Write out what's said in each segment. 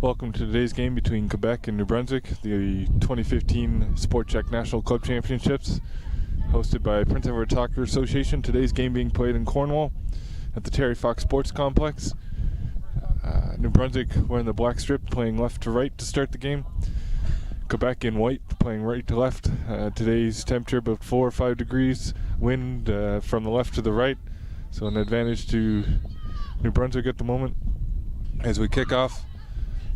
Welcome to today's game between Quebec and New Brunswick, the 2015 Sport Check National Club Championships, hosted by Prince Edward Soccer Association. Today's game being played in Cornwall at the Terry Fox Sports Complex. New Brunswick wearing the black strip, playing left to right to start the game. Quebec in white, playing right to left. Today's temperature about 4 or 5 degrees, wind from the left to the right, so an advantage to New Brunswick at the moment. As we kick off,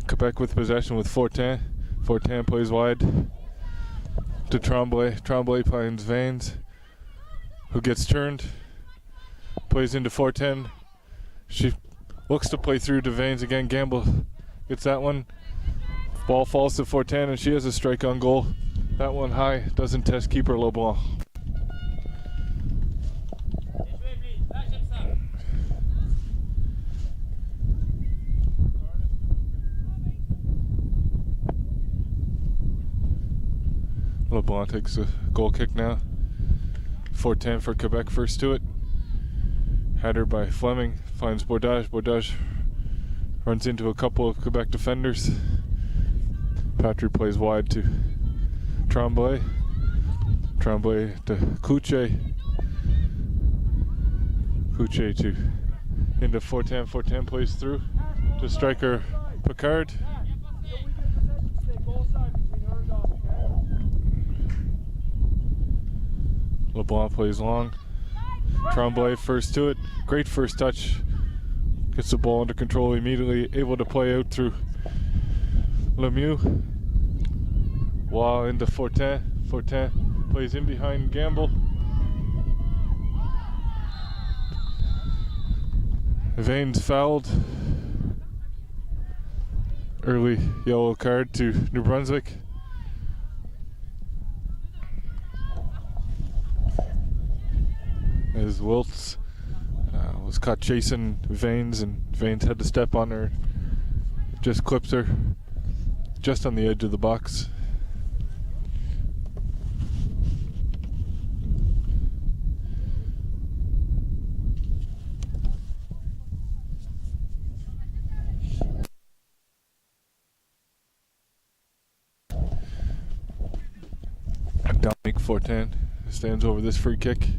Quebec with possession with Fortin. Fortin plays wide to Tremblay. Tremblay finds Vanes, who gets turned, plays into Fortin. She looks to play through to Vanes again. Gamble gets that one. Ball falls to Fortin, and she has a strike on goal. That one high, doesn't test keeper LeBlanc. LeBlanc takes a goal kick now. Fortin for Quebec first to it. Header by Fleming, finds Bordage. Bordage runs into a couple of Quebec defenders. Patrick plays wide to Tremblay. Tremblay to Couche. Couche to into Fortin. Fortin plays through to striker Picard. LeBlanc plays long. Tremblay first to it. Great first touch. Gets the ball under control immediately. Able to play out through Lemieux. Wah into Fortin. Fortin plays in behind Gamble. Vanes fouled. Early yellow card to New Brunswick. As Wiltz was caught chasing Vanes, and Vanes had to step on her. Just clips her just on the edge of the box. Dominique Fortin stands over this free kick.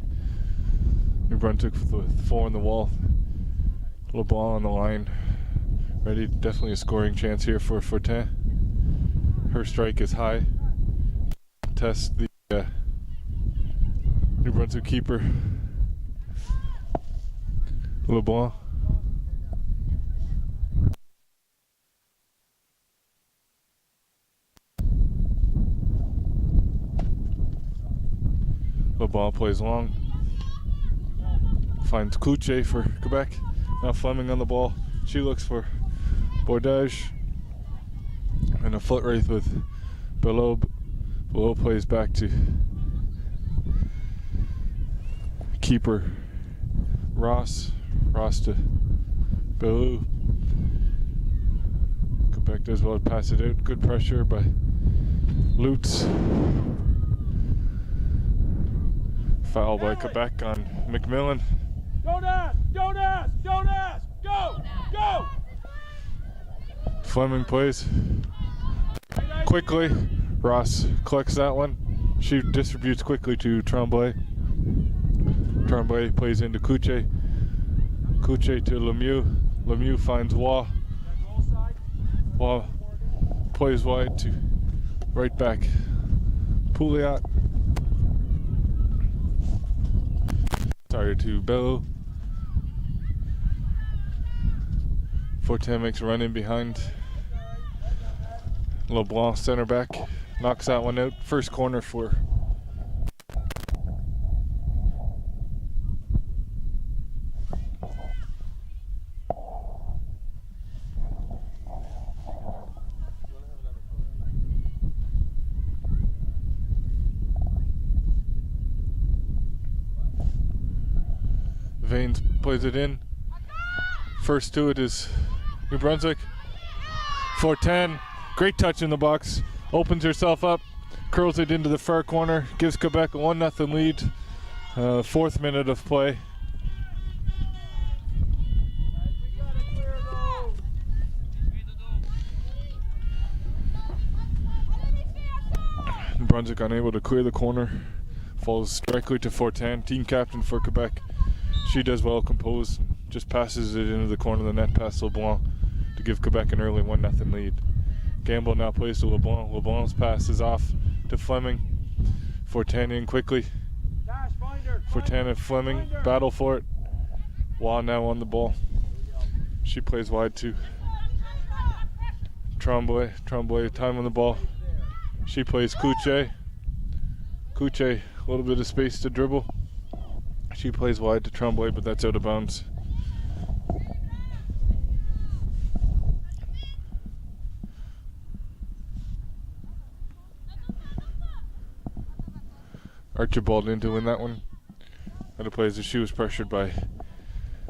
New Brunswick with the 4 on the wall. LeBlanc on the line. Ready, definitely a scoring chance here for Fortin. Her strike is high. Test the New Brunswick keeper. LeBlanc. LeBlanc plays long. Finds Couche for Quebec. Now Fleming on the ball. She looks for Bordage. And a foot race with Belleau. Belleau plays back to keeper Ross. Ross to Belleau. Quebec does well to pass it out. Good pressure by Lutz. Foul by Quebec on McMillan. Jonas! Jonas! Jonas! Go! Go! Fleming plays quickly. Ross collects that one. She distributes quickly to Tremblay. Tremblay plays into Couche. Couche to Lemieux. Lemieux finds Wah. Wah plays wide to right back Pouliot. Sorry to Belleau. Fortin makes a run in behind. LeBlanc, center back, knocks that one out. First corner for Vanes plays it in. First to it is New Brunswick. Fortin, great touch in the box. Opens herself up, curls it into the far corner, gives Quebec a 1-0 lead. Fourth minute of play. Brunswick unable to clear the corner. Falls directly to Fortin, team captain for Quebec. She does well, composed, just passes it into the corner of the net past LeBlanc to give Quebec an early 1-0 lead. Gamble now plays to LeBlanc. LeBlanc's pass is off to Fleming. Fortin in quickly. Fortin and Fleming battle for it. Waugh now on the ball. She plays wide to Tremblay. Tremblay time on the ball. She plays Couche. Couche, a little bit of space to dribble. She plays wide to Tremblay, but that's out of bounds. Archibald in to win that one. Other plays as she was pressured by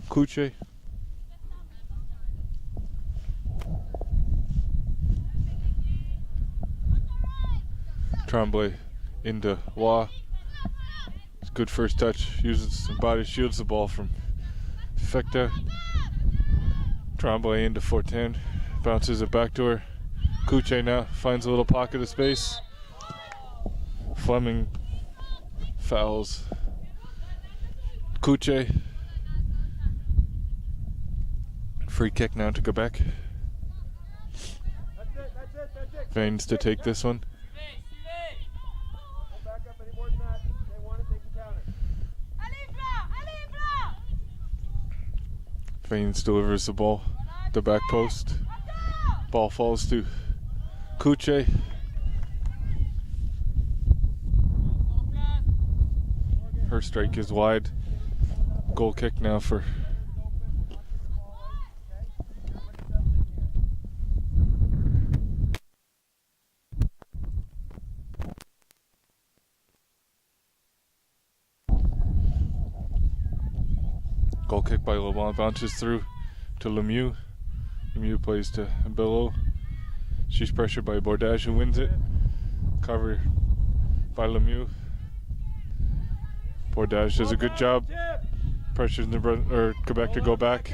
Couche. Tremblay into Waugh. It's good first touch. Uses some body, shields the ball from Fekta. Tremblay into Fortin. Bounces it back to her. Couche now finds a little pocket of space. Fleming fouls Couche. Free kick now to Quebec. Vaines to take this one. Vaines delivers the ball to the back post. Ball falls to Couche. Her strike is wide. Goal kick now for goal kick by LeBlanc, bounces through to Lemieux. Lemieux plays to Billow. She's pressured by Bordage, who wins it. Covered by Lemieux. Bordage does a good job. Pressures Quebec to go back.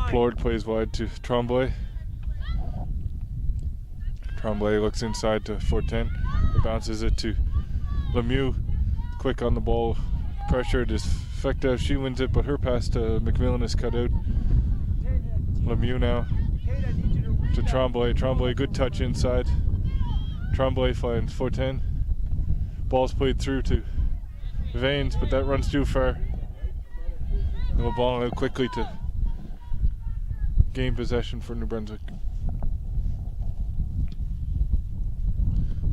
Plord plays wide to Tremblay. Tremblay looks inside to Fortin. Bounces it to Lemieux. Quick on the ball. Pressured is Fekta. She wins it, but her pass to McMillan is cut out. Lemieux now to Tremblay. Tremblay, good touch inside. Tremblay finds Fortin. Ball's played through to Vaines, but that runs too far. LeBlanc out quickly to gain possession for New Brunswick.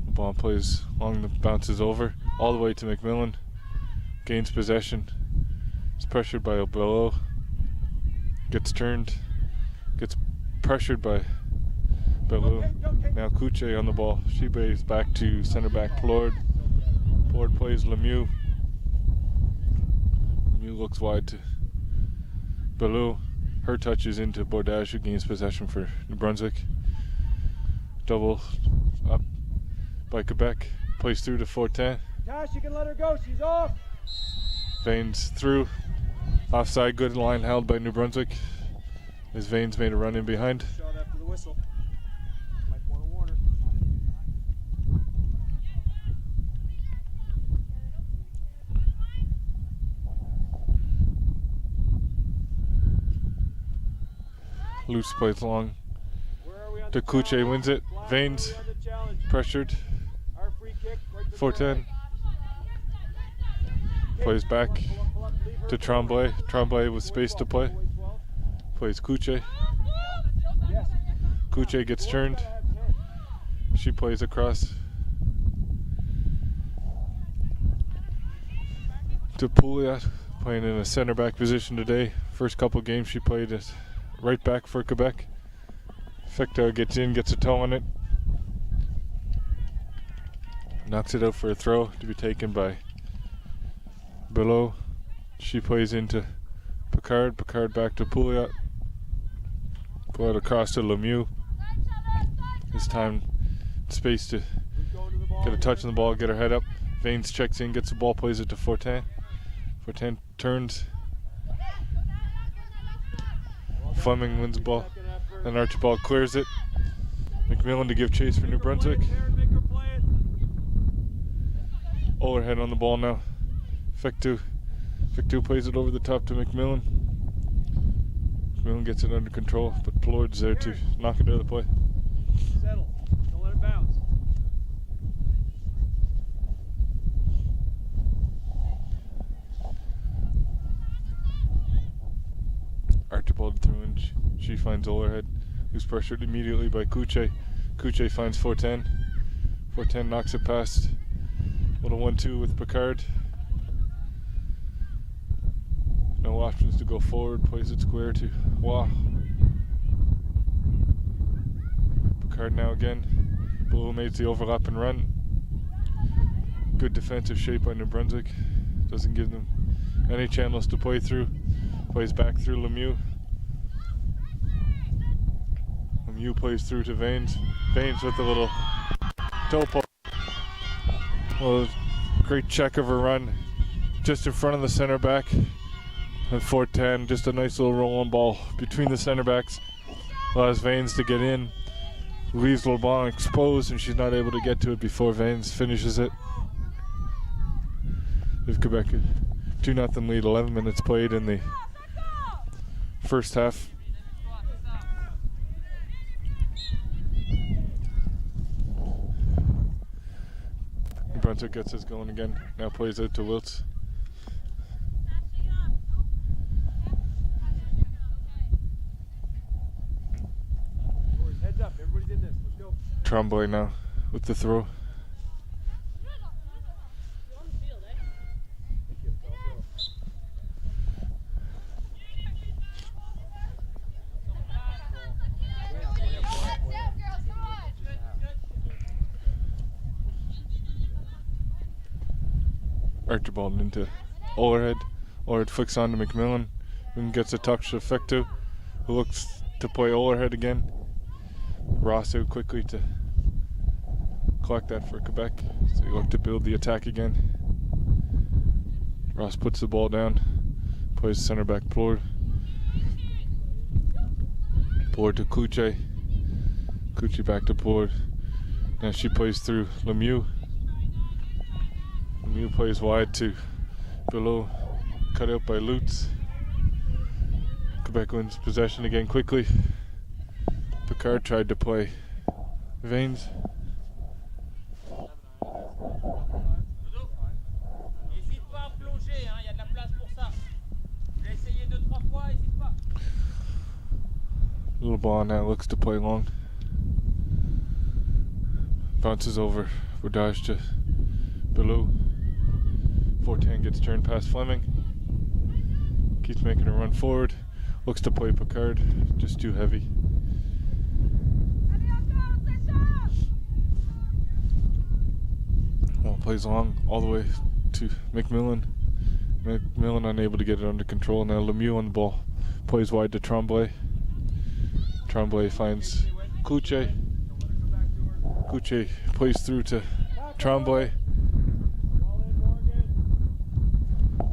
LeBlanc plays along the bounces over, all the way to McMillan. Gains possession. Is pressured by Billow. Gets turned. Gets pressured by Billow. Now Couche on the ball. She plays back to centre back Plord. Plord plays Lemieux. Lemieux looks wide to Billow. Her touch is into Bordage, who gains possession for New Brunswick. Double up by Quebec. Plays through to Fortin. Tash, you can let her go. She's off. Vaines through. Offside, good line held by New Brunswick. As Vaines made a run in behind. Shot after the whistle. Might want to warn her. Loose plays long to Couche, wins it. Vaines pressured. Fortin plays back to Tremblay. Tremblay with space to play. Plays Couche. Couche gets turned. She plays across to Pouliot, playing in a center back position today. First couple games she played as right back for Quebec. Fekta gets in, gets a toe on it. Knocks it out for a throw to be taken by Billow. She plays into Picard. Picard back to Pouliot. Pouliot across to Lemieux. This time, space to get a touch on the ball, get her head up. Vaines checks in, gets the ball, plays it to Fortin. Fortin turns. Fleming wins the ball. And Archibald clears it. McMillan to give chase for New Brunswick. Overhead on the ball now. Fectu plays it over the top to McMillan. McMillan gets it under control, but Plourd's there to knock it out of the play. Settle. Don't let it bounce. Archibald through and she finds Overhead, who's pressured immediately by Kuche. Kuche finds 410. 410 knocks it past. Little 1-2 with Picard. No options to go forward. Plays it square to Wah. Picard now again. Blue makes the overlap and run. Good defensive shape by New Brunswick. Doesn't give them any channels to play through. Plays back through Lemieux. Lemieux plays through to Vanes. Vanes with a little toe pull. Well, great check of a run just in front of the center back. And 410, just a nice little rolling ball between the center backs. Allows Vanes to get in. Leaves LeBlanc exposed, and she's not able to get to it before Vanes finishes it. There's Quebec 2-0 lead, 11 minutes played in the first half. Brunswick gets us going again. Now plays out to Wiltz. Heads up, everybody's in this. Let's go. Tromboy now with the throw. Archibald into Overhead. Overhead flicks on to McMillan. And gets a touch to Fectu, who looks to play Overhead again. Ross out quickly to collect that for Quebec. So they look to build the attack again. Ross puts the ball down. Plays center back Plourde. Plourde to Kuche. Kuche back to Plourde. Now she plays through Lemieux. Lemieux plays wide to below, cut out by Lutz. Quebec wins possession again quickly. Picard tried to play Vanes. Little ball now looks to play long. Bounces over Rodage to below. 410 gets turned past Fleming. Keeps making a run forward. Looks to play Picard. Just too heavy. Well, plays long all the way to McMillan. McMillan unable to get it under control. Now Lemieux on the ball. Plays wide to Tremblay. Tremblay finds Kuche. Kuche plays through to Tremblay.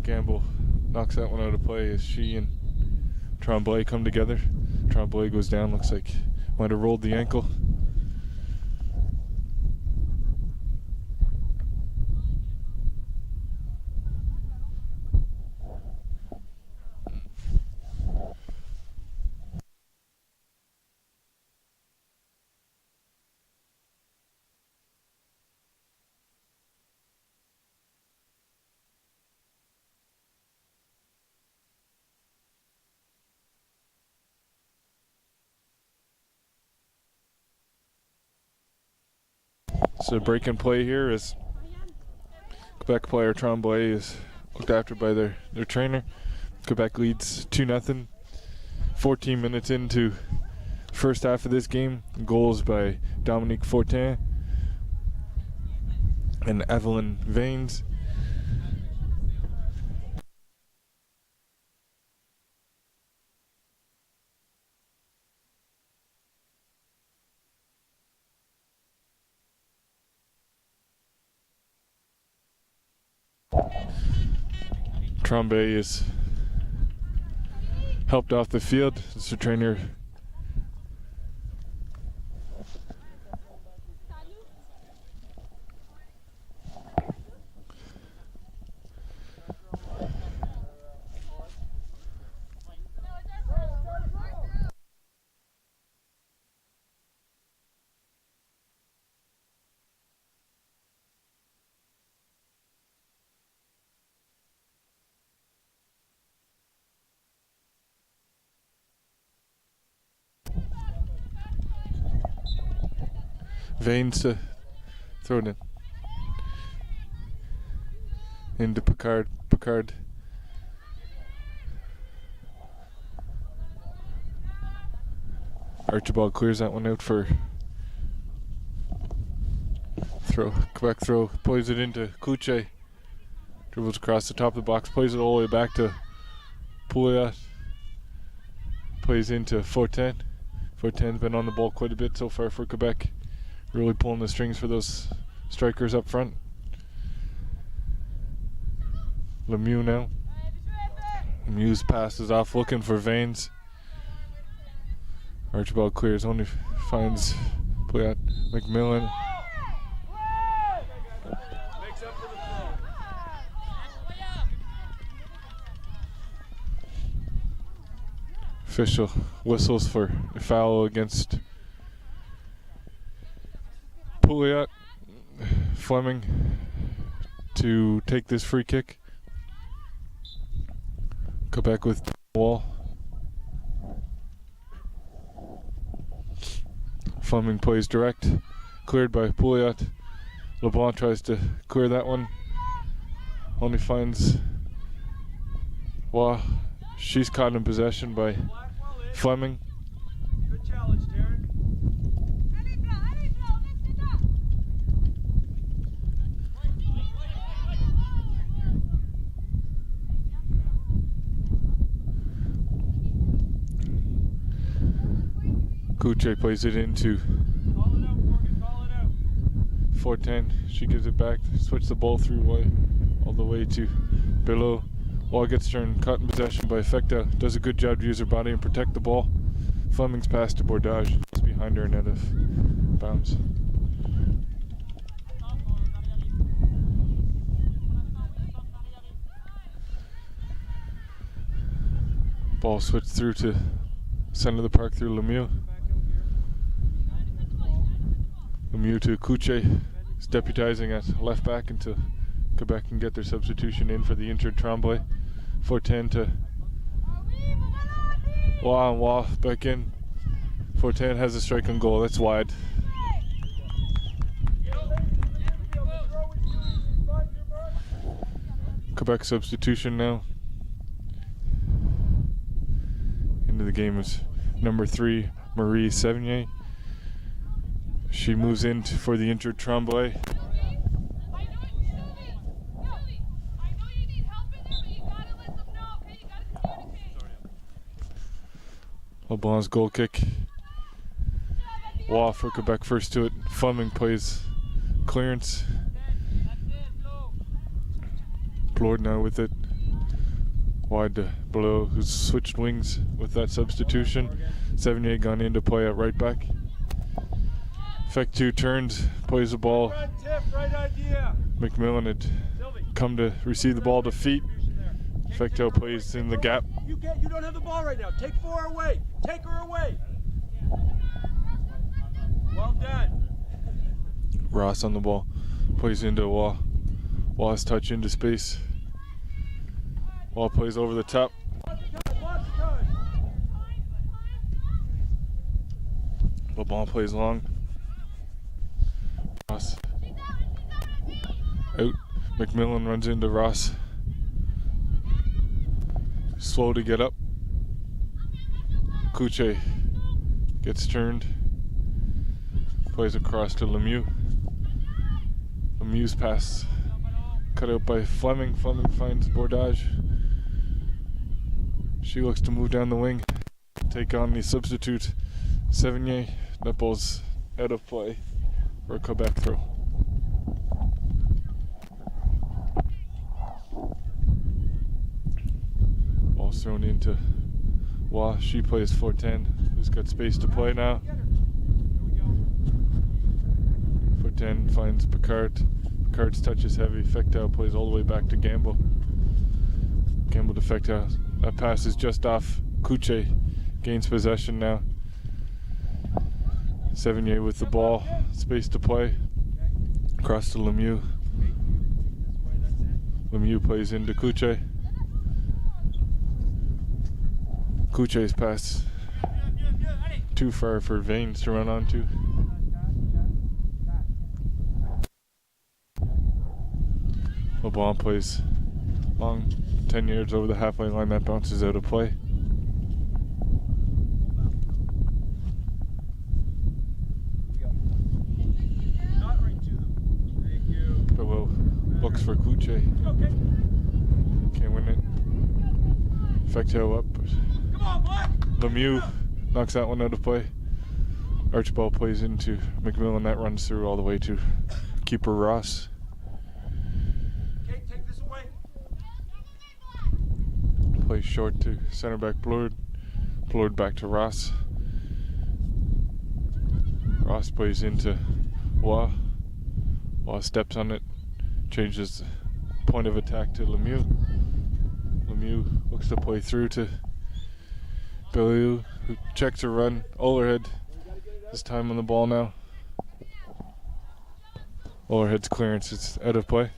Gamble knocks that one out of play as she and Tremblay come together. Tremblay goes down, looks like might have rolled the ankle. So break and play here is Quebec player Tremblay is looked after by their trainer. Quebec leads 2-0. 14 minutes into first half of this game. Goals by Dominique Fortin and Evelyn Vanes. Tremblay is helped off the field. It's the trainer Veins to throw it in. Into Picard. Archibald clears that one out for throw. Quebec throw. Plays it into Kuche. Dribbles across the top of the box. Plays it all the way back to Pouliot. Plays into Fortin. Fortin's been on the ball quite a bit so far for Quebec. Really pulling the strings for those strikers up front. Lemieux now. Lemieux's pass is off, looking for Veins. Archibald clears, only finds Pouliot. McMillan. Official whistles for a foul against Pouliot. Fleming to take this free kick. Quebec with wall. Fleming plays direct. Cleared by Pouliot. LeBlanc tries to clear that one. Only finds Waugh. She's caught in possession by Fleming. Good challenge, Darren. Kuche plays it into Call it out, Morgan. Call it out. Fortin. She gives it back. Switch the ball through all the way to below. Waugh gets turned, caught in possession by Fekta. Does a good job to use her body and protect the ball. Fleming's pass to Bordage. It's behind her and out of bounds. Ball switched through to center of the park through Lemieux. Lemieux to Kuche. He's deputizing at left back until Quebec can get their substitution in for the injured Tremblay. Fortin to Waugh, and Waugh back in. Fortin has a strike on goal. That's wide. Quebec substitution now. Into the game is number 3, Marie Sevigny. She moves in for the injured Tremblay. LeBlanc's goal kick. Waugh for Quebec first to it. Fleming plays clearance. Blord now with it. Wide to below, who's switched wings with that substitution. 78 gone into play at right back. Fektu turns, plays the ball. McMillan had come to receive the ball to feet. Fektu plays in the gap. You don't have the ball right now. Take 4 away. Take her away. Well done. Ross on the ball. Plays into Waugh. Waugh's touch into space. Waugh plays over the top. LeBlanc plays long. Ross out. McMillan runs into Ross. Slow to get up. Kuche gets turned. Plays across to Lemieux. Lemieux's pass cut out by Fleming. Fleming finds Bordage. She looks to move down the wing, take on the substitute Sevigny. That ball's out of play for a Quebec throw. Ball's thrown into Waugh. She plays 4-10. Who's got space to play now? 4-10 finds Picard. Picard's touch is heavy. Fekta plays all the way back to Gamble. Gamble to Fekta. That pass is just off. Kuche gains possession now. Sevigny with the ball. Space to play. Across to Lemieux. Lemieux plays into Kuche. Kuche's pass too far for Veins to run onto. LeBlanc plays long, 10 yards over the halfway line. That bounces out of play. Below looks for Kluche. Can't win it. Fecto up. Lemieux knocks that one out of play. Archibald plays into McMillan. That runs through all the way to keeper Ross. Okay, take this away. Plays short to center back Blord. Blord back to Ross. Ross plays into Wah. Wah steps on it. Changes the point of attack to Lemieux. Lemieux looks to play through to Bellew, who checks a run. Olerhead this time on the ball now. Olerhead's clearance is out of play.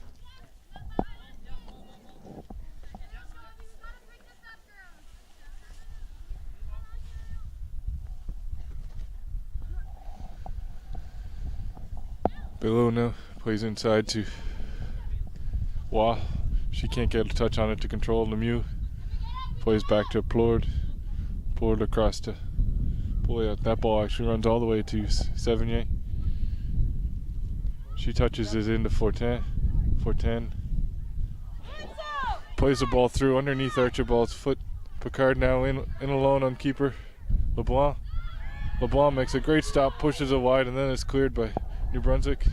Bellew now plays inside to Wah. She can't get a touch on it to control. Lemieux plays back to Plord. Plord across to Pouliot. That ball actually runs all the way to Sevigny. She touches it into Fortin. Fortin plays the ball through underneath Archibald's foot. Picard now in alone on keeper LeBlanc. LeBlanc makes a great stop, pushes it wide, and then it's cleared by New Brunswick.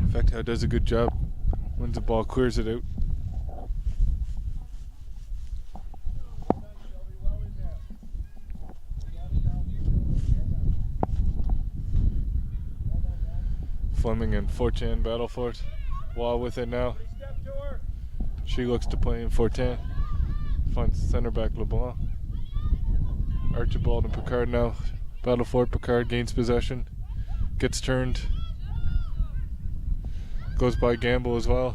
In fact, how does a good job. Wins the ball, clears it out. Fleming and Fortin battle for it. Wall with it now. She looks to play in Fortin. Finds center back LeBlanc. Archibald and Picard now battle for it. Picard gains possession. Gets turned. Goes by Gamble as well.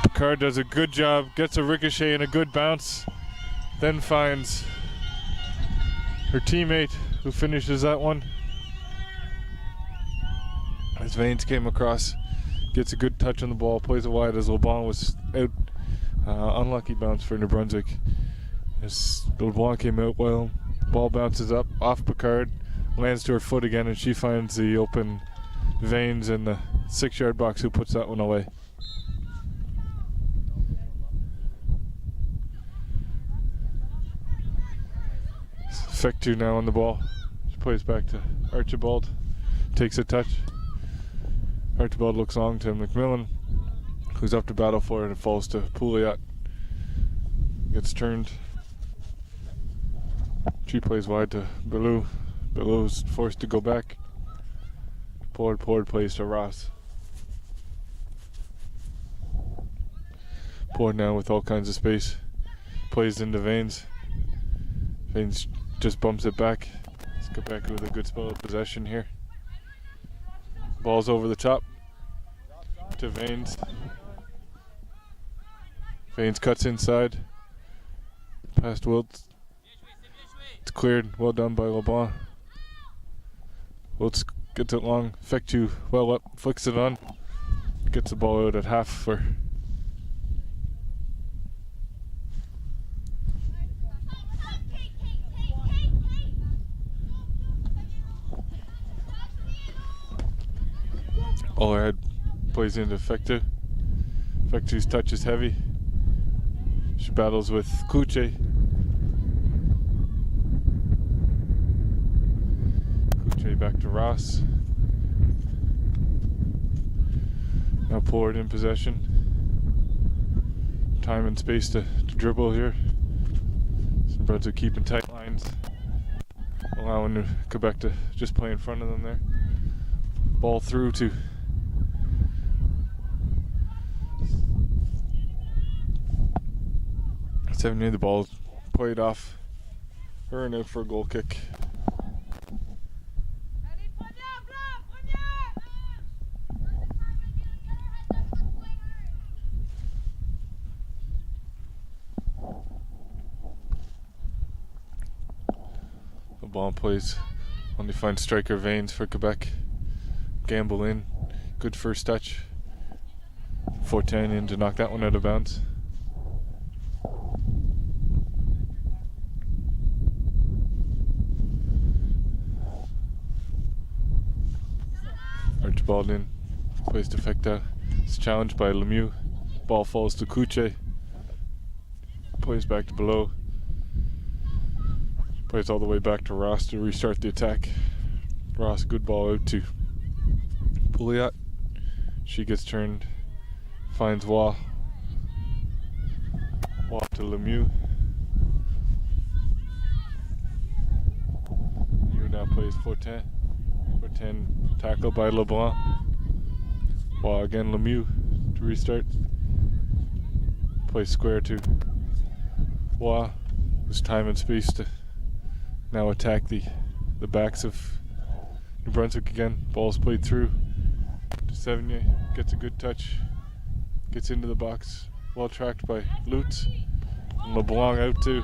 Picard does a good job. Gets a ricochet and a good bounce. Then finds her teammate who finishes that one. As Vanes came across, gets a good touch on the ball, plays it wide as LeBlanc was out. Unlucky bounce for New Brunswick. As LeBlanc came out well, ball bounces up off Picard, lands to her foot again, and she finds the open Vanes in the 6-yard box, who puts that one away. Fectu now on the ball. She plays back to Archibald. Takes a touch. Archibald looks long to McMillan, who's up to battle for it, and falls to Pouliot. Gets turned. She plays wide to Bellew. Bellew's forced to go back. Pord plays to Ross. Pord now with all kinds of space. Plays into Vanes. Vanes just bumps it back. Let's get back with a good spell of possession here. Ball's over the top to Vanes. Vanes cuts inside. Past Wiltz. It's cleared. Well done by LeBlanc. Wiltz gets it long. Fectu well up. Flicks it on. Gets the ball out at half for Olerhead. Plays into Fectu. Fectu's touch is heavy. She battles with Kluche. Kluche back to Ross. Now Pord in possession. Time and space to dribble here. Some Breds are keeping tight lines, allowing Quebec to just play in front of them there. Ball through to Sevigny. The ball played off her and out for a goal kick. The ball plays Only finds striker Vanes for Quebec. Gamble in. Good first touch. Fortin in to knock that one out of bounds. Archibald in. Plays to Fecta. It's challenged by Lemieux. Ball falls to Kuche. Plays back to below. Plays all the way back to Ross to restart the attack. Ross, good ball out to Pouliot. She gets turned. Finds Wah. Wah to Lemieux. Lemieux now plays Fortin. Fortin tackled by LeBlanc. Wah again, Lemieux to restart. Plays square to Wah. There's time and space to now attack the backs of New Brunswick again. Ball's played through to Sevigny. Gets a good touch. Gets into the box. Well tracked by Lutz. And LeBlanc out too.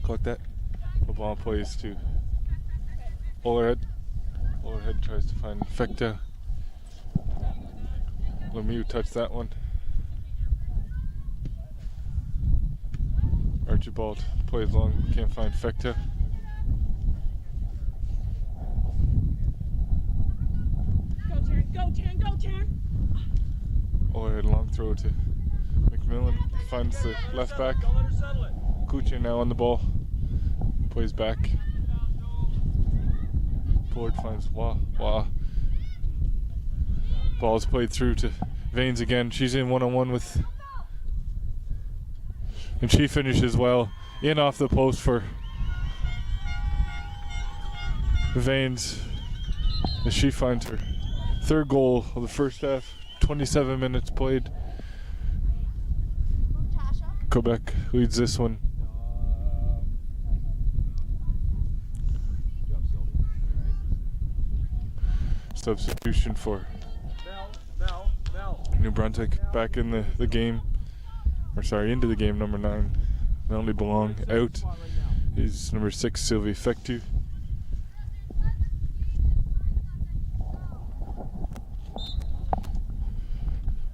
Collect that. LeBlanc plays to Olerhead. Olerhead tries to find Fecta. Lemieux touched that one. Archibald plays long, can't find Fecta. Go, Taryn! Olerhead long throw to McMillan. Finds the left back. Kuche now on the ball. Plays back. Ford finds Wah. Ball's played through to Vanes again. She's in one-on-one with... And she finishes well. In off the post for Vanes. As she finds her third goal of the first half. 27 minutes played. Quebec leads this one. Substitution for New Brunswick back in the game. Into the game, number 9. Melanie Belong out. Is number 6, Sylvie Fectu.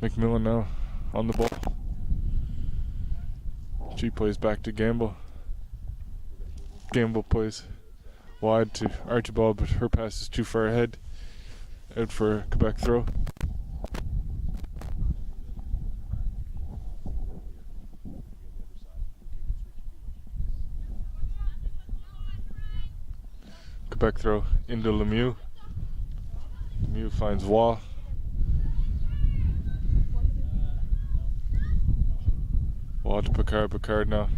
McMillan now on the ball. She plays back to Gamble. Gamble plays wide to Archibald, but her pass is too far ahead. Out for a Quebec throw. Quebec throw into Lemieux. Lemieux finds Wah. Wah to Picard. Picard now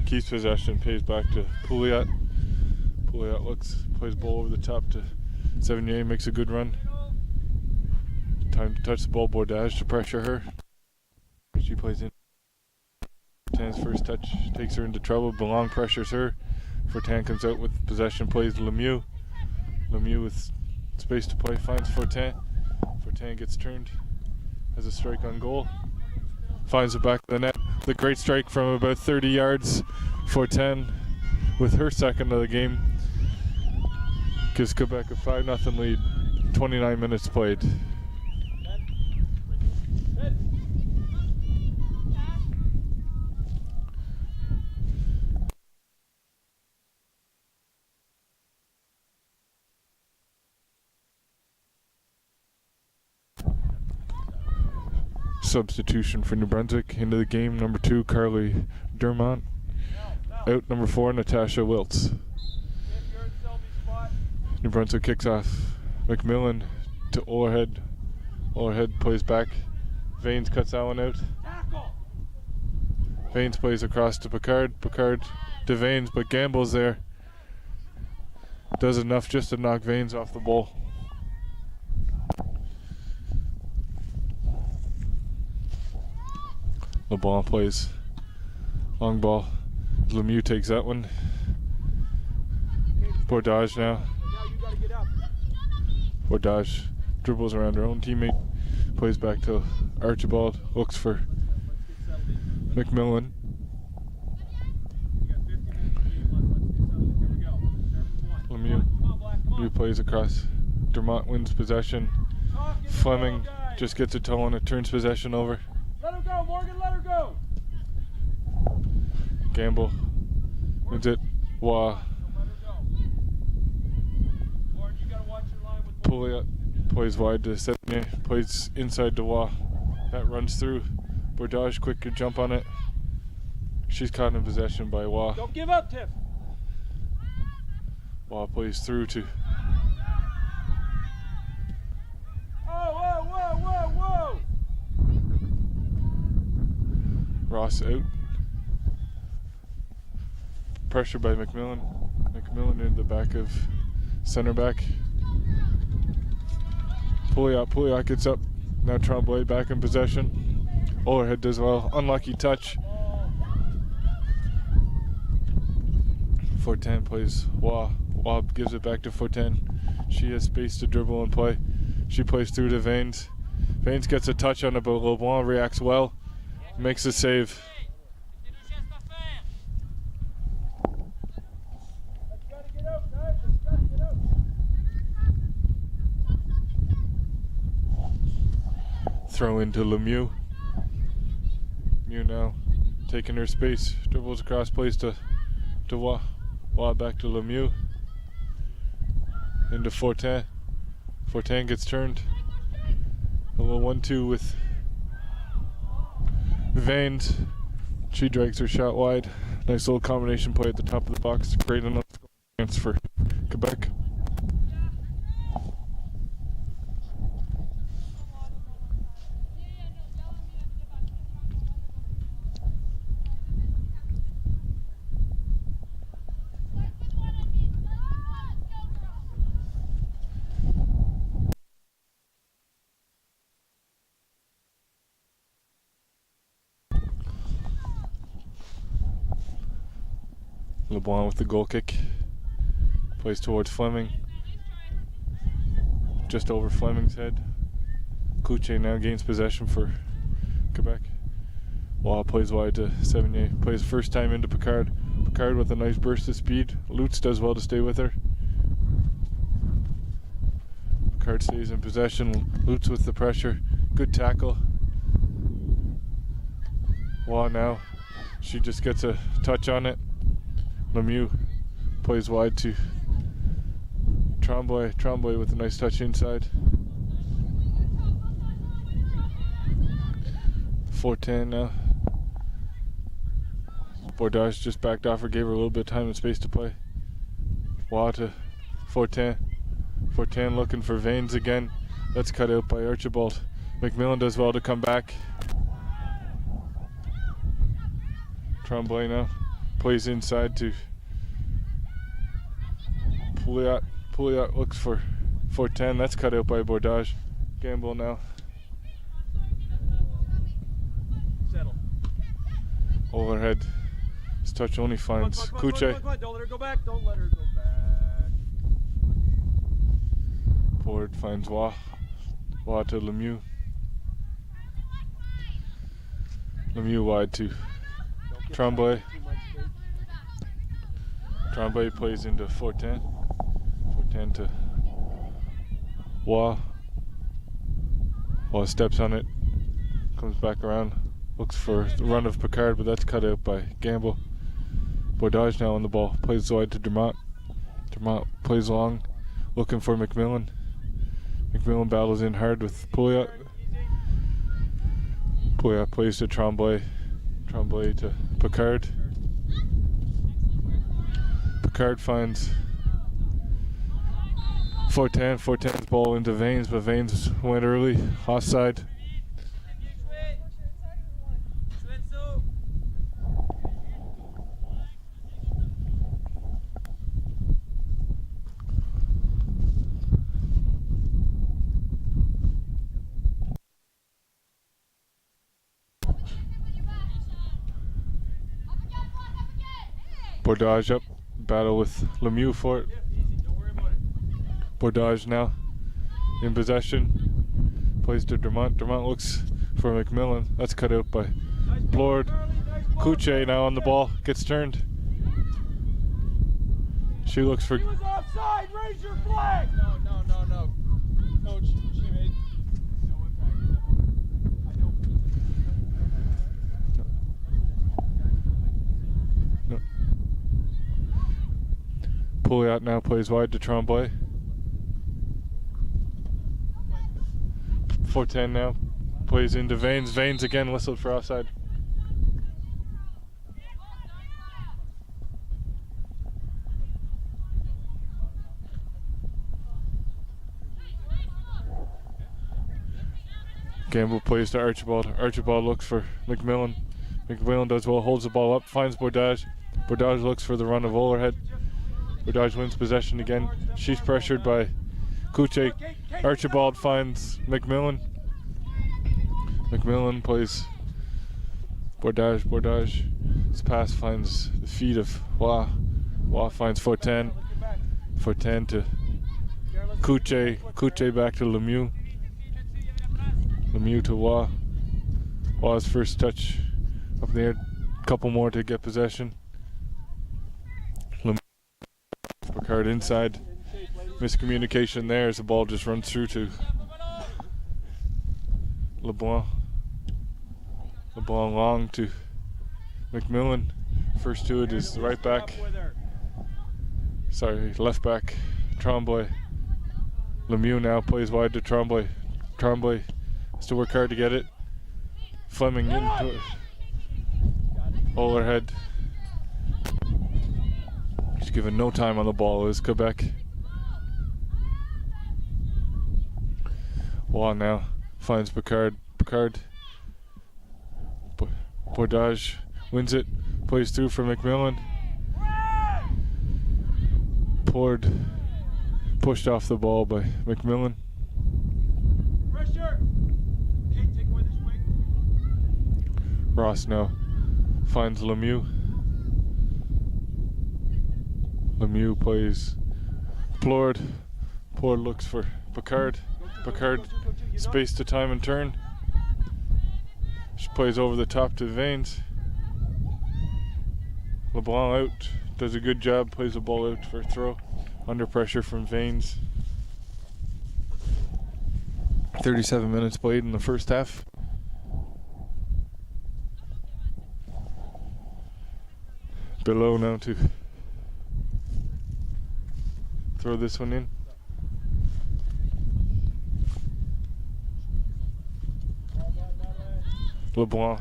keeps possession, pays back to Pouliot. Pouliot plays ball over the top to Sevigny, makes a good run. Time to touch the ball, Bordage to pressure her. She plays in. Fortin's first touch takes her into trouble. Belong pressures her. Fortin comes out with possession, plays Lemieux. Lemieux with space to play, finds Fortin. Fortin gets turned, has a strike on goal. Finds the back of the net. The great strike from about 30 yards. Fortin with her second of the game. Gives Quebec a 5-0 lead. 29 minutes played. Substitution for New Brunswick into the game. Number 2, Carly Dermont. Out, number 4, Natasha Wiltz. New Brunswick kicks off. McMillan to Olerhead. Olerhead plays back. Vanes cuts that one out. Vanes plays across to Picard. Picard to Vanes, but Gamble's there. Does enough just to knock Vanes off the ball. LeBlanc plays long ball. Lemieux takes that one. Bordage now. Bordage dribbles around her own teammate. Plays back to Archibald. Looks for McMillan. plays across. Dermott wins possession. Fleming just gets a toe on it, turns possession over. Let her go, Morgan, let her go. Gamble wins it. Wah. Let her go. Morgan, you gotta watch your line with Pouliot plays wide to Sévigné, plays inside to Wah. That runs through. Bordage quick to jump on it. She's caught in possession by Wah. Don't give up, Tiff. Wah plays through to Whoa, whoa, whoa, whoa. Ross out. Pressure by McMillan. McMillan in the back of center back. Pouliot gets up. Now Tremblay back in possession. Overhead does well. Unlucky touch. Fortin plays Wah. Wah gives it back to Fortin. She has space to dribble and play. She plays through to Vanes. Vanes gets a touch on it, but LeBlanc reacts well. Makes a save. Throw into Lemieux. Mew now taking her space. Dribbles across, plays to Wah. Wah back to Lemieux. Into Fortin. Fortin gets turned. A little 1-2 with Vanes. She drags her shot wide. Nice little combination play at the top of the box. Great enough chance for Quebec. LeBlanc with the goal kick. Plays towards Fleming. Just over Fleming's head. Cloutier now gains possession for Quebec. Wah plays wide to Sévigné. Plays first time into Picard. Picard with a nice burst of speed. Lutz does well to stay with her. Picard stays in possession. Lutz with the pressure. Good tackle. Wah now. She just gets a touch on it. Lemieux plays wide to Tremblay. Tremblay with a nice touch inside. Fortin now. Bordage just backed off her, gave her a little bit of time and space to play. Wah to Fortin. Fortin looking for Vanes again. That's cut out by Archibald. McMillan does well to come back. Tremblay now. Plays inside to Pouliot. Pouliot looks for Fortin. That's cut out by Bordage. Gamble now. Settle. Overhead. His touch only finds Cloutier. Don't let her go back. Don't let her go back. Forward finds Wah. Wah to Lemieux. Lemieux wide to Tremblay. Tremblay plays into Fortin. Fortin to Wah. Wah steps on it. Comes back around. Looks for the run of Picard, but that's cut out by Gamble. Bordage now on the ball. Plays wide to Dermott. Dermott plays long. Looking for McMillan. McMillan battles in hard with Pouliot. Pouliot plays to Tremblay. Tremblay to Picard. Picard finds Fortin. Fortin's ball into Vanes, but Vanes went early. Offside. Bordage up. Battle with Lemieux for it. Bordage now in possession. Plays to Dermott. Dermott looks for McMillan. That's cut out by Blord. Cloutier now on the ball. Gets turned. She looks for. He was offside. Raise your flag. No. Coach, she made no impact. No. Pouliot now plays wide to Tremblay. 4-10 now. Plays into Vanes. Vanes again whistled for offside. Gamble plays to Archibald. Archibald looks for McMillan. McMillan does well, holds the ball up, finds Bordage. Bordage looks for the run of Overhead. Bordage wins possession again. She's pressured by Kuche. Archibald finds McMillan. McMillan plays Bordage. His pass finds the feet of Wah. Wah finds 4-10. 4-10 to Kuche. Kuche back to Lemieux. Lemieux to Wah. Wah's first touch up there. Couple more to get possession. Lemieux. Picard inside. Miscommunication there as the ball just runs through to LeBlanc. LeBlanc long to McMillan. First to it is the right back. Sorry, left back. Tremblay. Lemieux now plays wide to Tremblay. Tremblay has to work hard to get it. Fleming into it. Overhead. He's given no time on the ball is Quebec. Wah now finds Picard. Bordage wins it. Plays through for McMillan. Pushed off the ball by McMillan. Pressure. Okay, take away this wing. Ross now finds Lemieux. Lemieux plays Plord. Plord looks for Picard. Picard space to time and turn. She plays over the top to Vanes. LeBlanc out. Does a good job. Plays the ball out for a throw. Under pressure from Vanes. 37 minutes played in the first half. Below now to throw this one in. LeBlanc.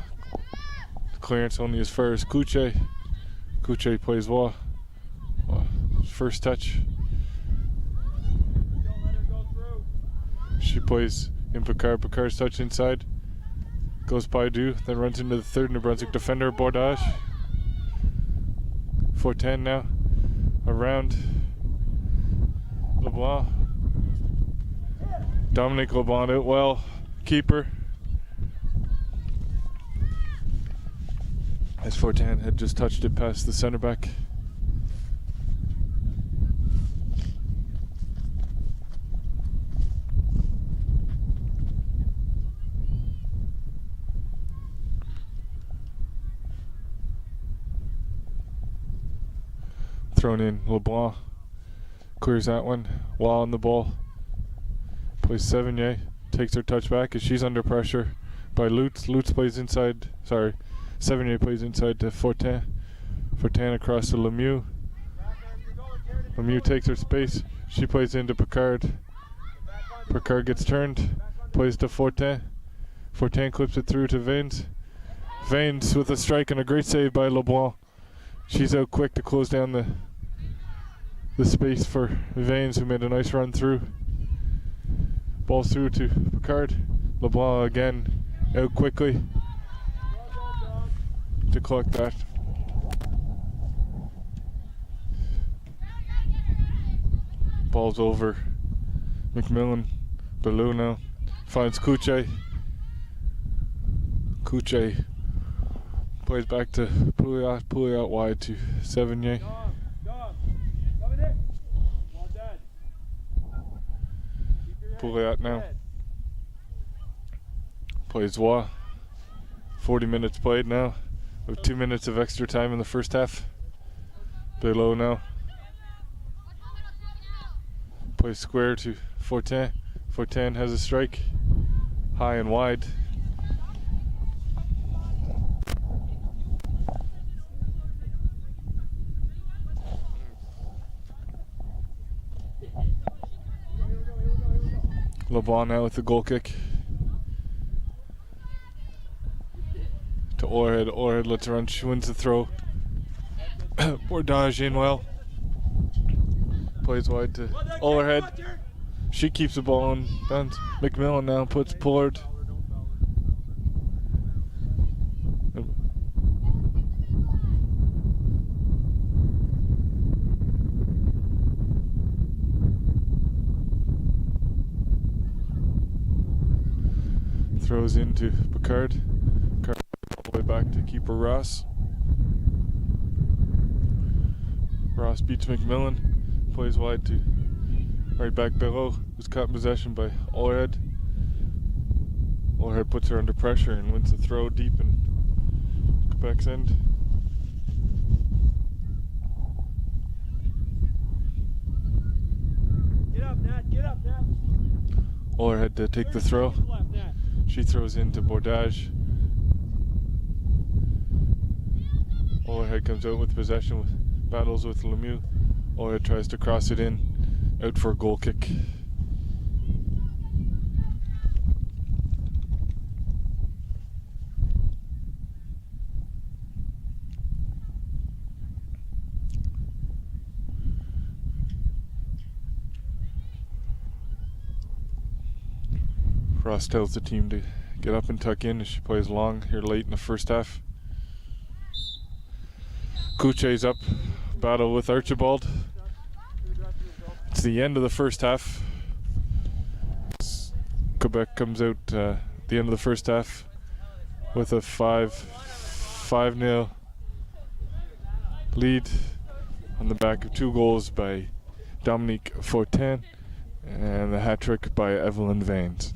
Clearance only as far as Kuche. Kuche plays Wah. First touch. Don't let her go through. She plays in Picard. Picard's touch inside. Goes by Du, then runs into the third New Brunswick defender, Bordage. 4-10 now. Around LeBlanc. Dominic LeBlanc out well. Keeper. As 4-10 had just touched it past the center back. Thrown in. LeBlanc clears that one. Wall on the ball. Plays Sevigny. Takes her touch back as she's under pressure by Lutz. Lutz plays inside. Sorry. Sevigny plays inside to 4-10. 4-10 across to Lemieux. Lemieux takes her space. She plays into Picard. Picard gets turned. Plays to 4-10. 4-10 clips it through to Vanes. Vanes with a strike and a great save by LeBlanc. She's out quick to close down the space for Vanes, who made a nice run through. Ball's through to Picard. LeBlanc again out quickly to collect that. Ball's over. McMillan, below now, finds Kuche. Kuche plays back to Pouliot wide to Sevigny. Pouliot now plays Wah. 40 minutes played now, with 2 minutes of extra time in the first half. Below now Plays square to Fortin. Fortin has a strike. High and wide. LeBlanc now with the goal kick. To Orhead. Orhead lets her run. She wins the throw. Bordage in well. Plays wide to Overhead. She keeps the ball in bounds. McMillan now puts Pollard. Throws into Picard. Picard all the way back to keeper Ross. Ross beats McMillan. Plays wide to right back Barreau, who's caught in possession by Orhead. Orhead puts her under pressure and wins the throw deep in Quebec's end. Get up, Nat. Get up, Nat. Orhead to take the throw. Left, Nat. She throws into Bordage. Orhead comes out with possession, with battles with Lemieux. Orhead tries to cross it in, out for a goal kick. Ross tells the team to get up and tuck in as she plays long here late in the first half. Kuche's up, battle with Archibald. It's the end of the first half. Quebec comes out the end of the first half with a 5-0 lead on the back of 2 goals by Dominique Fortin and the hat trick by Evelyn Vanes.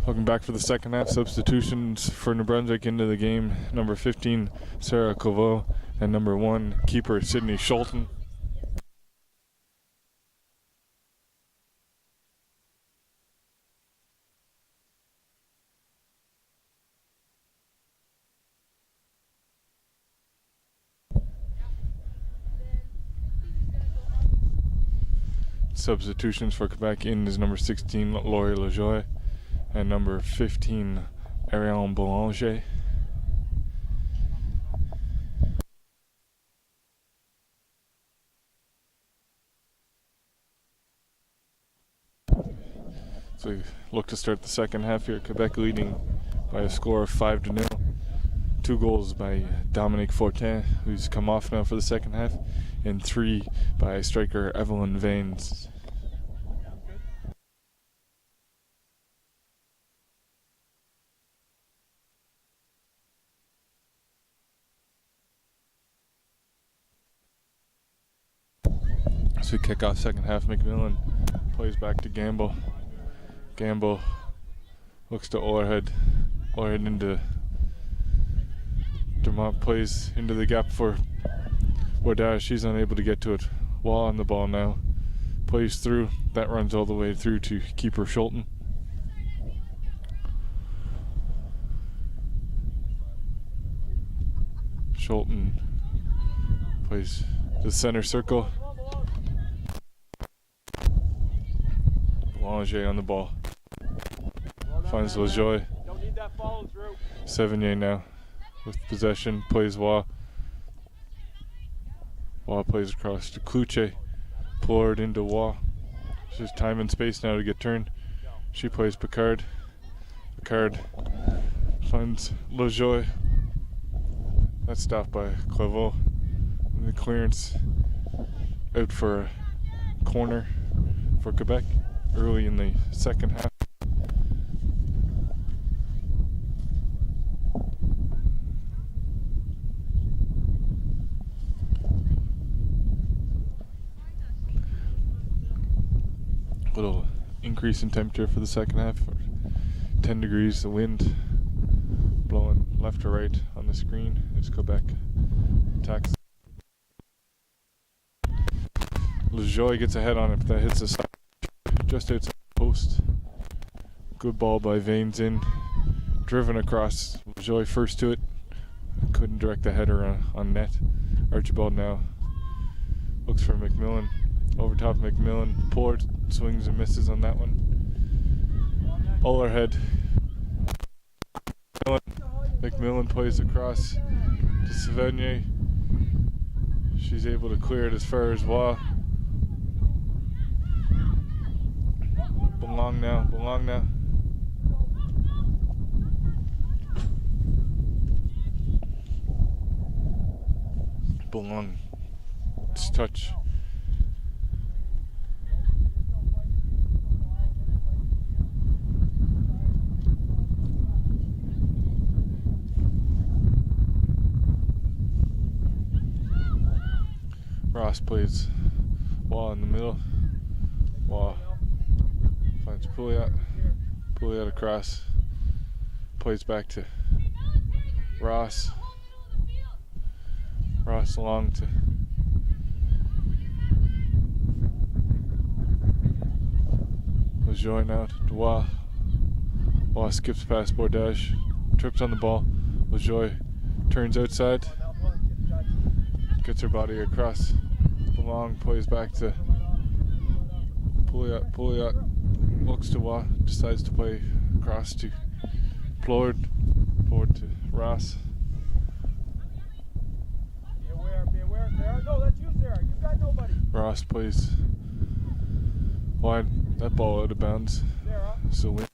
Welcome back for the second half. Substitutions for New Brunswick into the game. Number 15, Sarah Kovo, and number 1, keeper Sydney Schulten. Substitutions for Quebec in is number 16, Laurie Lajoie, and number 15, Ariane Boulanger. So we look to start the second half here. Quebec leading by a score of 5-0. 2 goals by Dominique Fortin, who's come off now for the second half, and 3 by striker Evelyn Vaines. So we kick off second half. McMillan plays back to Gamble. Gamble looks to Overhead. Overhead into Dermott, plays into the gap for Wardage. She's unable to get to it. Wall on the ball now. Plays through. That runs all the way through to keeper Schulten. Schulten plays the center circle. Boulanger on the ball. Finds Lajoie. Don't need that follow through. Sevigny now with possession. Plays Waugh. Waugh plays across to Kluche. Poured into Waugh. There's time and space now to get turned. She plays Picard. Picard finds Lajoie. That's stopped by Claveau. And the clearance out for a corner for Quebec early in the second half. Little increase in temperature for the second half. 10 degrees, the wind blowing left to right on the screen as Quebec attacks. Lajoie gets a head on it, but that hits the side just outside the post. Good ball by Vaines in. Driven across. Lajoie first to it. Couldn't direct the header on net. Archibald now looks for McMillan. Over top of McMillan. Poured, swings and misses on that one. Overhead. McMillan plays across to Sevigny. She's able to clear it as far as Waugh. Belong now. Belong. It's touch. Ross plays Waugh in the middle. Waugh finds Pouliot. Pouliot across. Plays back to Ross. Ross along to Lajoie now to Waugh. Waugh skips past Bordage. Trips on the ball. Lajoie turns outside. Gets her body across. Belong plays back to Pouliot. Pouliot looks to Waugh. Decides to play across to Plord. Plord to Ross. Be aware, Sarah. No, that's you, Sarah. You've got nobody. Ross plays wide. That ball out of bounds. Sarah. So win.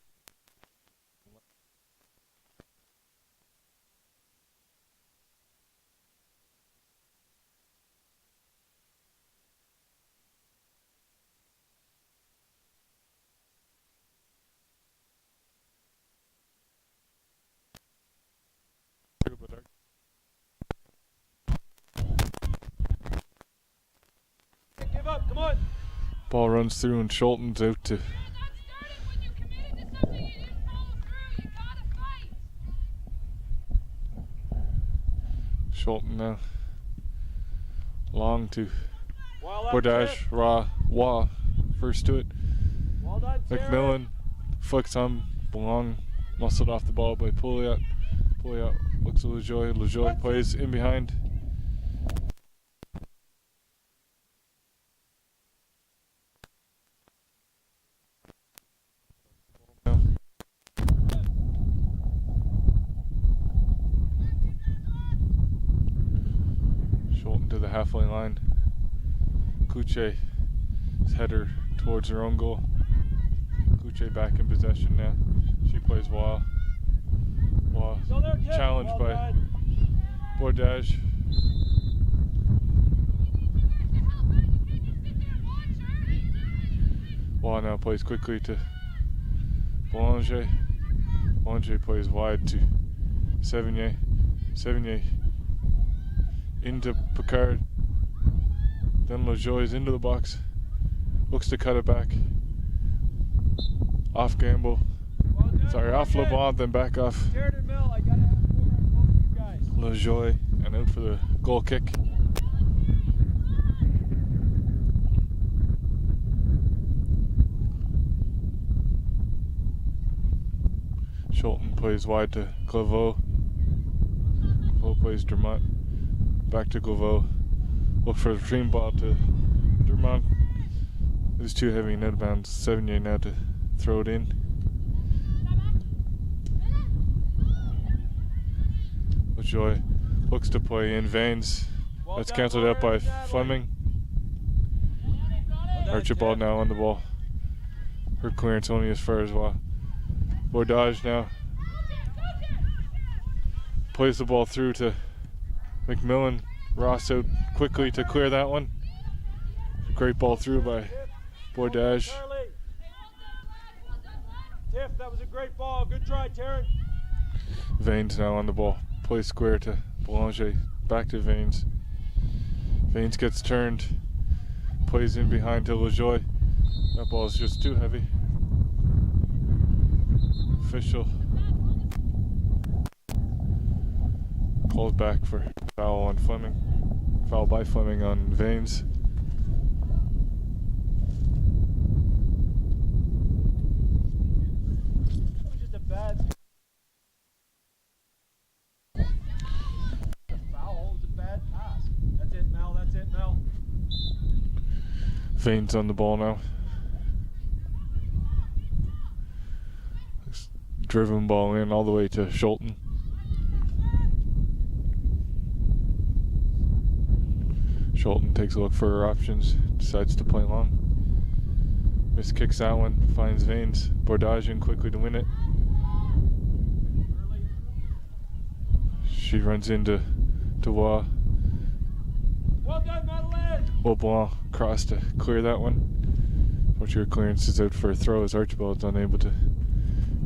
Give up, come on. Ball runs through and Schulten's out to Schulten now. Long to Well done, Bordage, Tip. Waugh, first to it. Well done, Tip. McMillan flicks on, Belong, muscled off the ball by Pouliot. Pouliot looks at LaJoy. LaJoy plays in behind. Schulten to the halfway line. Kuche, his header towards her own goal. Kuche back in possession now. She plays Waugh. Waugh Still there, Tip. challenged Well by done. Bordage. Waugh now plays quickly to Boulanger. Boulanger plays wide to Sevigny. Sevigny into Picard. Then LaJoy's into the box. Looks to cut it back. Off Gamble. Well done, Sorry, off Tip. LeBlanc, then back off Jared and Mel, I gotta have more on both of you guys. LaJoy, and out for the goal kick. Schulten plays wide to Claveau. Claveau plays Dermont. Back to Claveau. Look for the dream ball to Dermont. It was too heavy net bounds. Sevigny now to throw it in. LaJoy looks to play in Vanes. Well That's done, cancelled out by Lauren, Natalie. Fleming. Well done, Archibald Tip. now on the ball. Her clearance only as far as well. Bordage now plays the ball through to McMillan. Ross out quickly to clear that one. Great ball through by Tip. Bordage. Charlie. Tiff, that was a great ball. Good try, Taryn. Vanes now on the ball. Plays square to Boulanger. Back to Vanes. Vanes gets turned. Plays in behind to LaJoy. That ball is just too heavy. Official calls back for foul on Fleming. Foul by Fleming on Vanes. That was just a bad foul. It was a bad pass. That's it, Mel. That's it, Mel. Vanes on the ball now. Driven ball in all the way to Schulten. Schulten takes a look for her options, decides to play long. Miss kicks that one, finds Vanes. Bordage in quickly to win it. She runs into Waugh. Well done, Madeline. LeBlanc cross to clear that one. What's your clearance is out for a throw as Archibald's unable to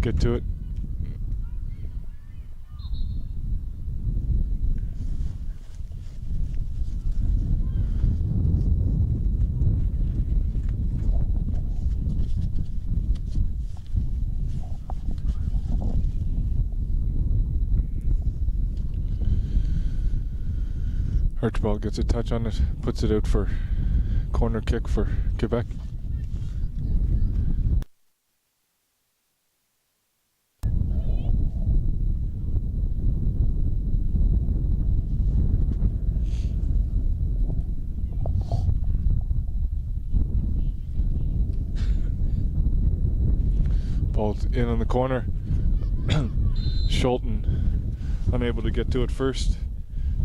get to it. Archibald gets a touch on it, puts it out for corner kick for Quebec. Ball's in on the corner. Schulten unable to get to it first.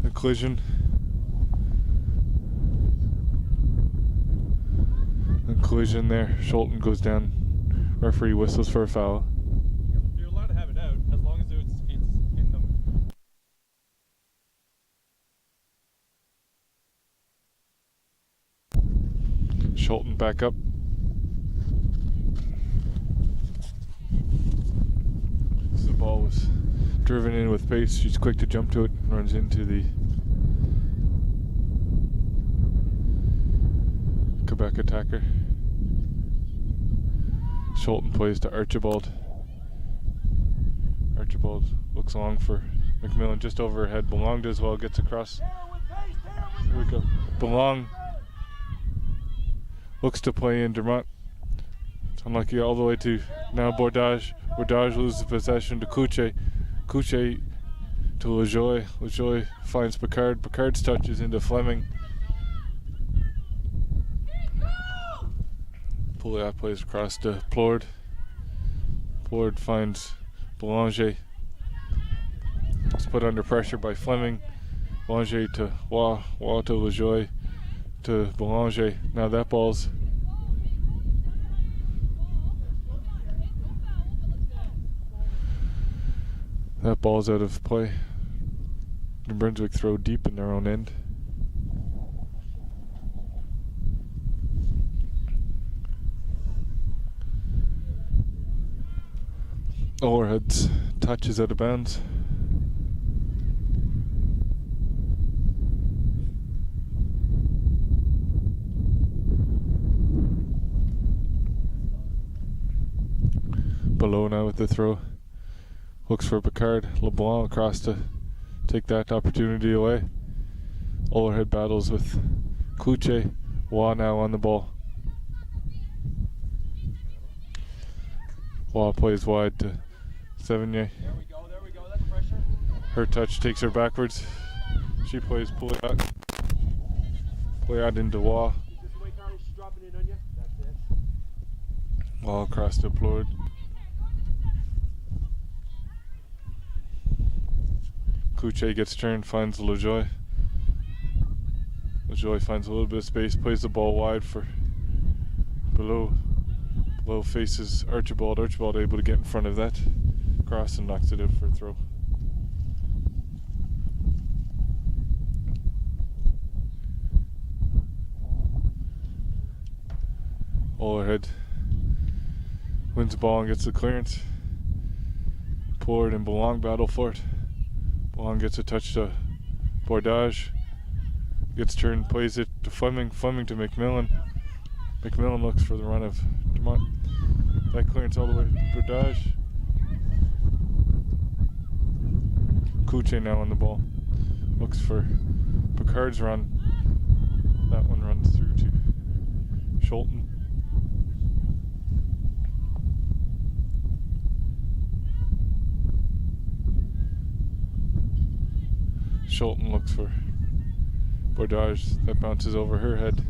A collision. Collision there. Schulten goes down. Referee whistles for a foul. You're allowed to have it out as long as it's in the. Schulten back up. So the ball was driven in with pace. She's quick to jump to it and runs into the Quebec attacker. Schulten plays to Archibald. Archibald looks long for McMillan just overhead. Belong does well, gets across. Here we go. Belong looks to play in Dermott. It's unlucky all the way to now Bordage. Bordage loses possession to Couche. Couche to LaJoy. LaJoy finds Picard. Picard's touches into Fleming. Pouliot plays across to Plord. Plord finds Boulanger. It's put under pressure by Fleming. Boulanger to Waugh. Waugh to LaJoy to Boulanger. Now that ball's out of play. New Brunswick throw deep in their own end. Overhead's touch is out of bounds. Below now with the throw. Looks for Picard. LeBlanc across to take that opportunity away. Overhead battles with Couche. Waugh now on the ball. Waugh plays wide to Sevigny. There we go, that's pressure. Her touch takes her backwards. She plays Pouliot. Pouliot into Waugh. This way, Carly, she's dropping in on you. That's it. Waugh across to Plord. Couche gets turned, finds LaJoy. LaJoy finds a little bit of space, plays the ball wide for Below. Below faces Archibald. Archibald able to get in front of that cross and knocks it out for a throw. Overhead wins the ball and gets the clearance. Plord and Belong battle for it. Belong gets a touch to Bordage. Gets turned, plays it to Fleming. Fleming to McMillan. McMillan looks for the run of Dumont. That clearance all the way to Bordage. Couche now on the ball. Looks for Picard's run. That one runs through to Schulten. Schulten looks for Bordage. That bounces over her head.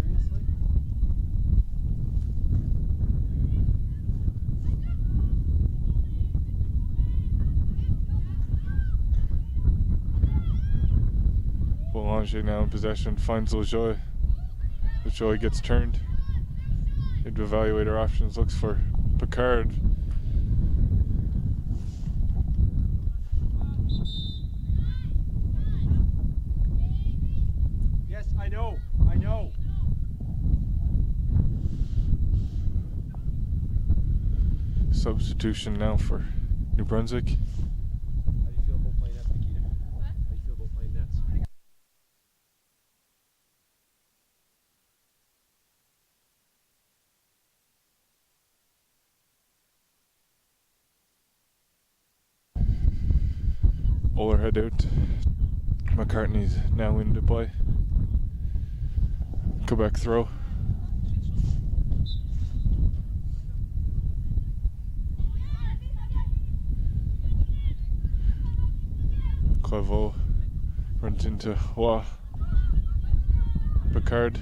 Boulanger now in possession, finds LaJoy. LaJoy gets turned. Need to evaluate her options, looks for Picard. Yes, I know. Substitution now for New Brunswick. How do you feel about playing nets, Nikita? How do you feel about playing nets? Overhead out. McCartney's now into play. Quebec throw. Claveau runs into Waugh. Picard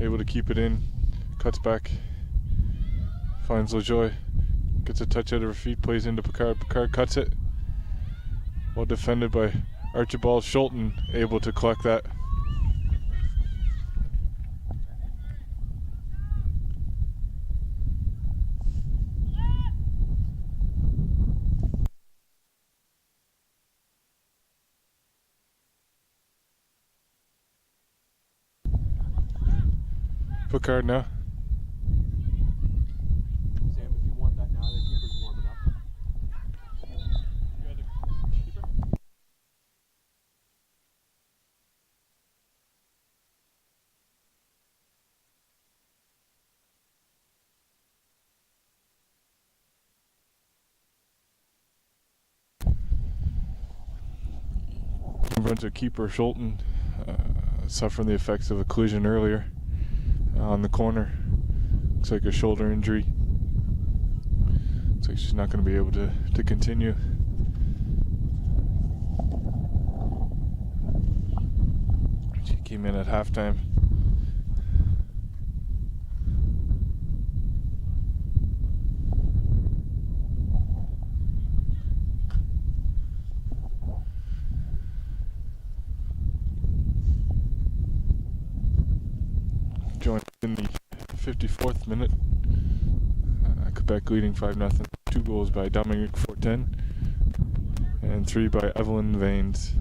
able to keep it in. Cuts back. Finds LaJoy. Gets a touch out of her feet. Plays into Picard. Picard cuts it. Well defended by Archibald. Schulten able to collect that. Picard now. Sam, if you want that now, the keeper's warming up. Brunswick keeper Schulten suffering the effects of a collision earlier on the corner. Looks like a shoulder injury. Looks like she's not going to be able to continue. She came in at halftime. Joined in the 54th minute. Quebec leading 5-0. 2 goals by Dominique Fortin and 3 by Evelyn Vaines.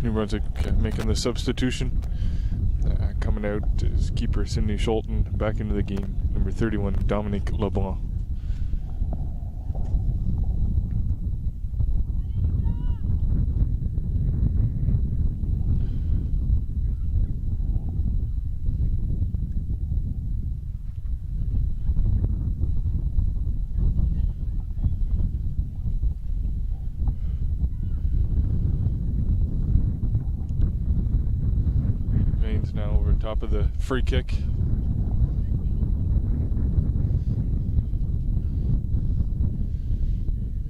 New Brunswick making the substitution. Coming out is keeper Cindy Schulten. Back into the game, number 31, Dominique Leblanc. Now over top of the free kick.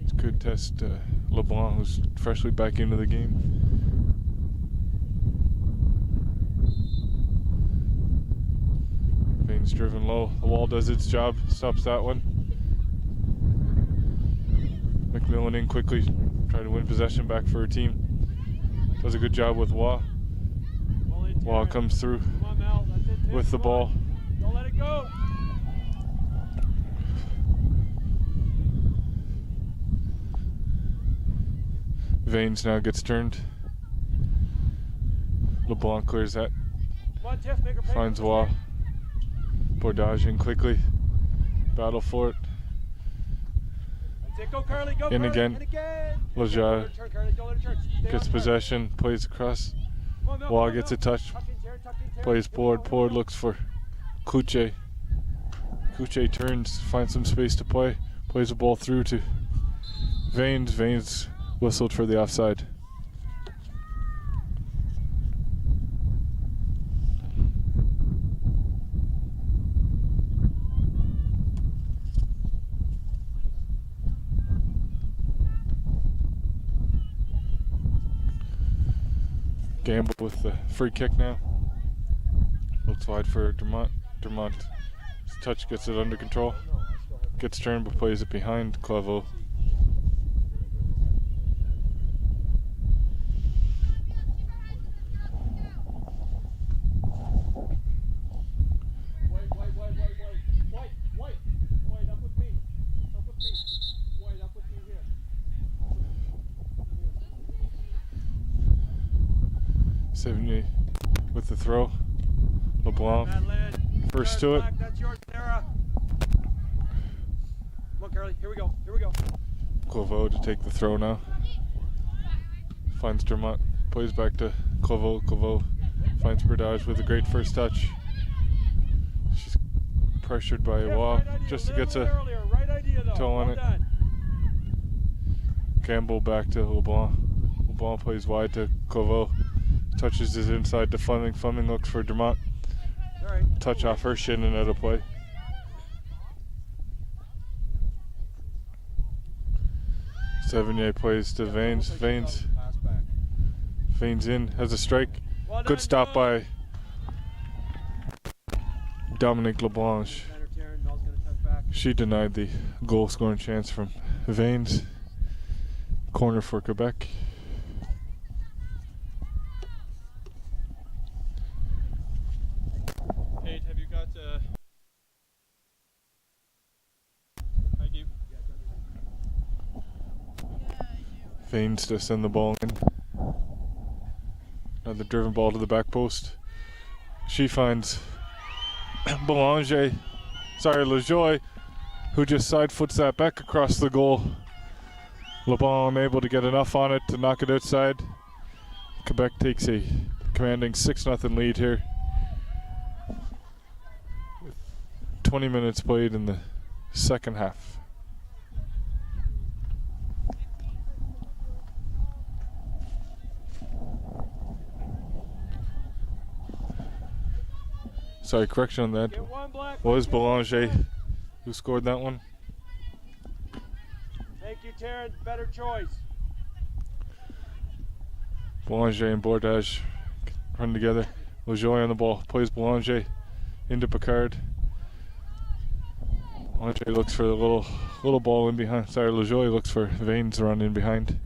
It's good test LeBlanc, who's freshly back into the game. Vaines driven low. The wall does its job. Stops that one. McMillan in quickly. Trying to win possession back for her team. Does a good job with Waugh. Waugh comes through with the ball. Don't let it go. Vaines now gets turned. LeBlanc clears that. Come on, Tiff, make her pay. Finds Waugh. Bordage in quickly. Battle for it. That's it. Go, Carly. Go, In Carly. again. In again. Lejar Don't let her turn, Carly. Don't let her turn. Stay gets on her. possession, plays across. Come on, Mel, Waugh come on, gets Mel. a touch. Tuck in, Terry, tuck in, Terry. Plays Here we Pord. go, Pord here we go. looks for Kuche. Kuche turns, finds some space to play. Plays the ball through to Vaines. Vaines whistled for the offside. Gamble with the free kick now. Looks wide for Dermont. Dermont. His touch gets it under control. Gets turned but plays it behind Claveau. White, up with me. Up with me. White, up with me here. 70 with the throw. LeBlanc first to it. That's yours, Sarah. Come on, Carly. Here we go. Here we go. Claveau to take the throw now. Finds Dermont. Plays back to Claveau. Claveau finds Berdage with a great first touch. She's pressured by Waugh just to get a toe on it. Campbell back to LeBlanc. LeBlanc plays wide to Claveau. Touches his inside to Fleming. Fleming looks for Dermont. Touch off her shin and out of play. Sevigny plays to Vanes. Vanes in, has a strike. Well Good done, stop Joe. by Dominique LeBlanche. Center, Taryn. Mel's gonna tuck back. She denied the goal scoring chance from Vanes. Corner for Quebec. Kate, have you got thank you. Vanes to send the ball in. Another driven ball to the back post. She finds LaJoy, who just side foots that back across the goal. LeBlanc unable to get enough on it to knock it outside. Quebec takes a commanding 6-0 lead here. 20 minutes played in the second half. Sorry, correction on that. Get one, Black. Was Boulanger who scored that one? Thank you, Taryn. Better choice. Boulanger and Bordage run together. LaJoy on the ball. Plays Boulanger into Picard. Boulanger looks for the little ball in behind. Sorry, LaJoy looks for Vanes to run in behind.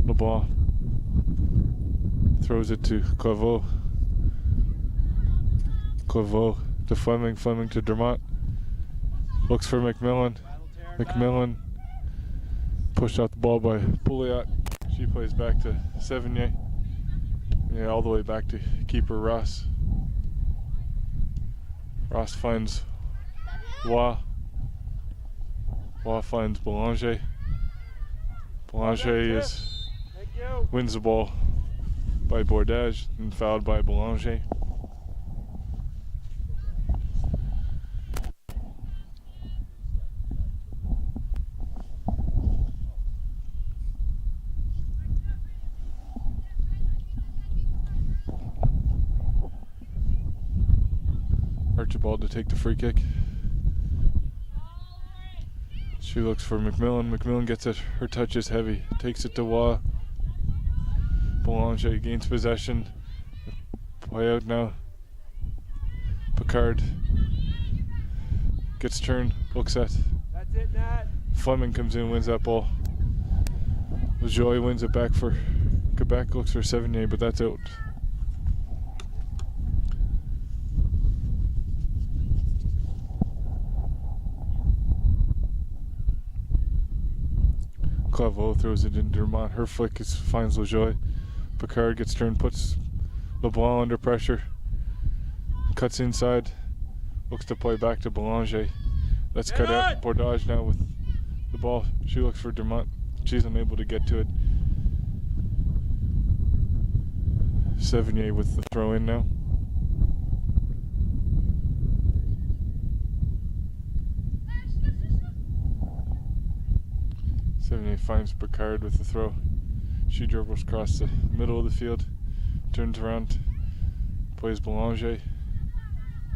LeBlanc throws it to Claveau. Claveau to Fleming. Fleming to Dermott. Looks for McMillan. McMillan pushed out the ball by Pouliot. She plays back to Sevigny. Yeah, all the way back to keeper Ross. Ross finds Waugh. Waugh finds Boulanger. Boulanger wins the ball by Bordage and fouled by Boulanger. Archibald to take the free kick. She looks for McMillan. McMillan gets it. Her touch is heavy. Takes it to Waugh. Boulanger gains possession. Play out now. Picard gets turned. Looks at. That's it, Nat. Fleming comes in, wins that ball. LaJoy wins it back for Quebec. Looks for Sevigny, but that's out. Claveau throws it into Dermott. Her flick finds LaJoy. Picard gets turned, puts LeBlanc under pressure. Cuts inside. Looks to play back to Boulanger. Let's cut out Bordage now with the ball. She looks for Dermott. She's unable to get to it. Sevigny with the throw in now. Sevigny finds Picard with the throw. She dribbles across the middle of the field, turns around, plays Boulanger.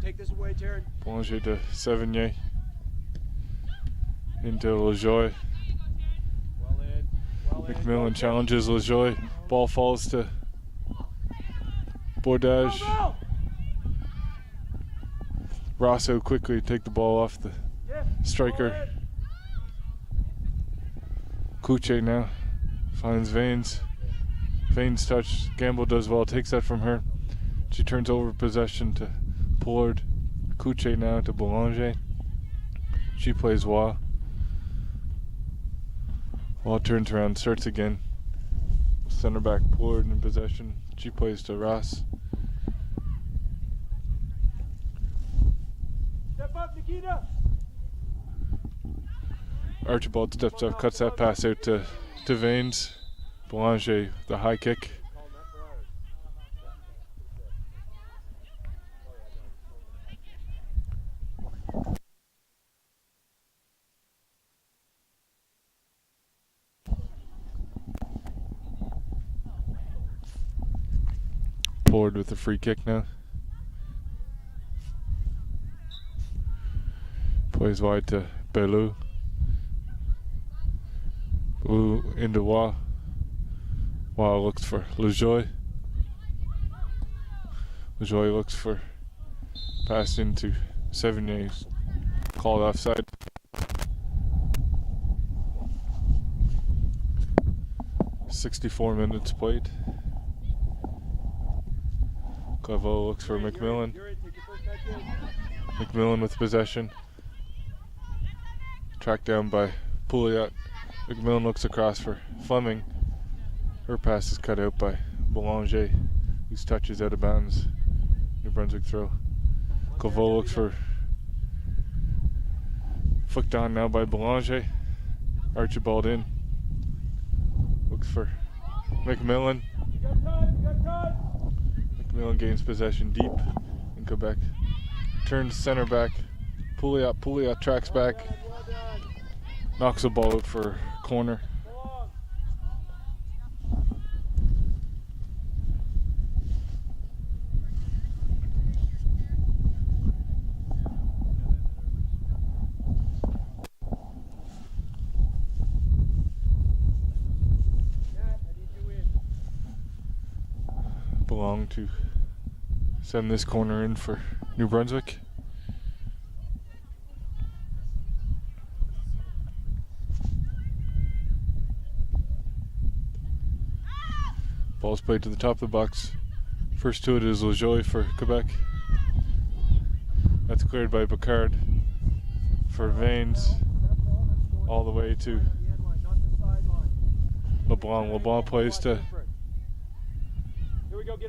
Take this away, Taryn. Boulanger to Sevigny. Into LaJoy. Well in. McMillan challenges LaJoy. Ball falls to Bordage. Go, Rosso quickly take the ball off the striker. Kuche now finds Vanes. Vanes touch. Gamble does well. Takes that from her. She turns over possession to Pollard. Kuche now to Boulanger. She plays Waugh. Waugh turns around, starts again. Center back Pollard in possession. She plays to Ross. Step up, Nikita. Archibald steps up, cuts that pass out to Vanes. Boulanger, the high kick. Pollard with the free kick now. Plays wide to Bellew. Ooh, into Wa. Wa looks for LeJoy. LeJoy looks for pass into Sevigny. Called offside. .64 minutes played. Claveau looks for McMillan. McMillan with possession. Tracked down by Pouliot. McMillan looks across for Fleming. Her pass is cut out by Boulanger, whose touch is out of bounds. New Brunswick throw. Claveau looks for flicked on now by Boulanger. Archibald in. Looks for McMillan. McMillan gains possession deep in Quebec. Turns center back. Pouliot tracks back. Knocks the ball out for corner. Belong to send this corner in for New Brunswick. Ball's played to the top of the box. First to it is LeJoy for Quebec. That's cleared by Picard for Vaines all the way to LeBlanc. LeBlanc plays to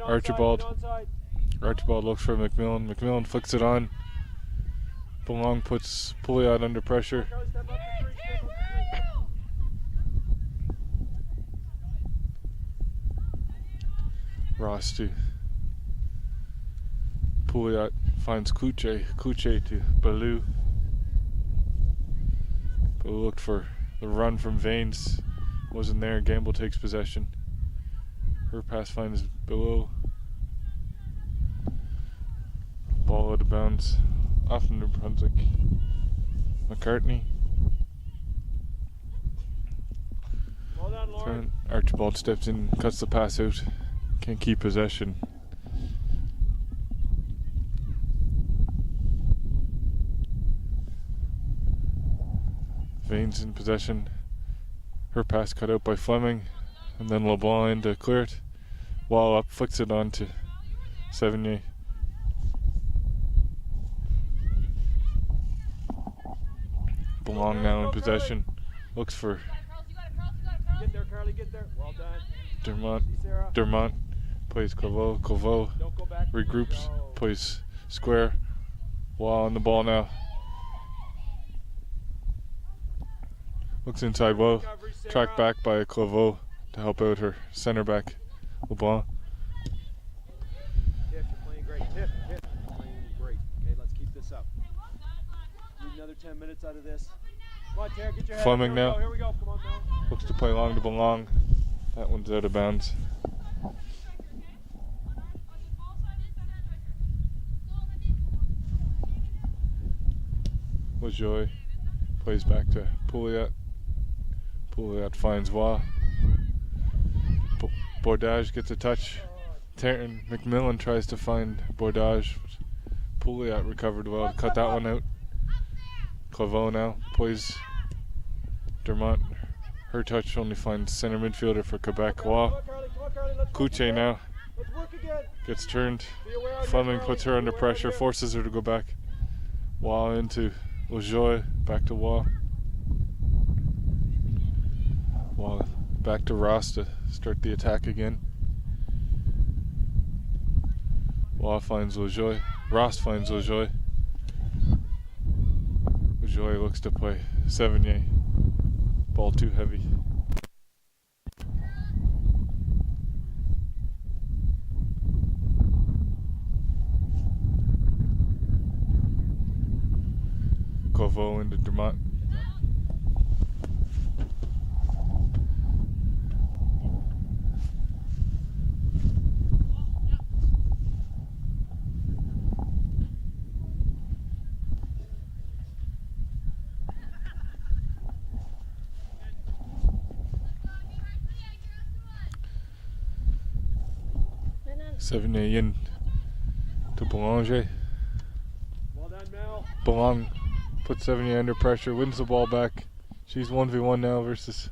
Archibald. Archibald looks for McMillan. McMillan flicks it on. Belong puts Pouliot under pressure. Ross to Pouliot finds Cloutier. Cloutier to Ballou. Ballou looked for the run from Vaines. Wasn't there. Gamble takes possession. Her pass finds Ballou. Ball out of bounds. Off New Brunswick. McCartney. Well done, Lauren. Archibald steps in, cuts the pass out. Can't keep possession. Vaines in possession. Her pass cut out by Fleming. And then LeBlanc in to clear it. Wall up, flicks it on to Sevigny. Belong now in possession. Looks for Get there, Carly, get there. Well done. Dermont plays Claveau. Claveau Don't go back. regroups, plays square. Wall on the ball now. Looks inside Woe. Tracked back by Claveau to help out her center back, LeBlanc. Tiff, you're playing great. Tiff, you're playing great. Okay, let's keep this up. Need another 10 minutes out of this. Come on, Tara, get your head. Fleming now. Here we go. Come on now. Looks to play long to Belong. That one's out of bounds. LeJoy plays back to Pouliot. Pouliot finds Wa. Bordage gets a touch. McMillan tries to find Bordage. Pouliot recovered well to cut that one out. Claveau now plays Dermont. Her touch only finds center midfielder for Quebec. Wa. Cloutier now gets turned. Fleming puts her under pressure, forces her to go back. Wa into LeJoy, back to Wa. Wa back to Ross to start the attack again. Wa finds LeJoy. Ross finds LeJoy. LeJoy looks to play Sevigny. Ball too heavy. Claveau into Dermont. Féminin in to Boulanger. Well done, Mel. Boulang puts Féminin under pressure, wins the ball back. She's 1v1 now versus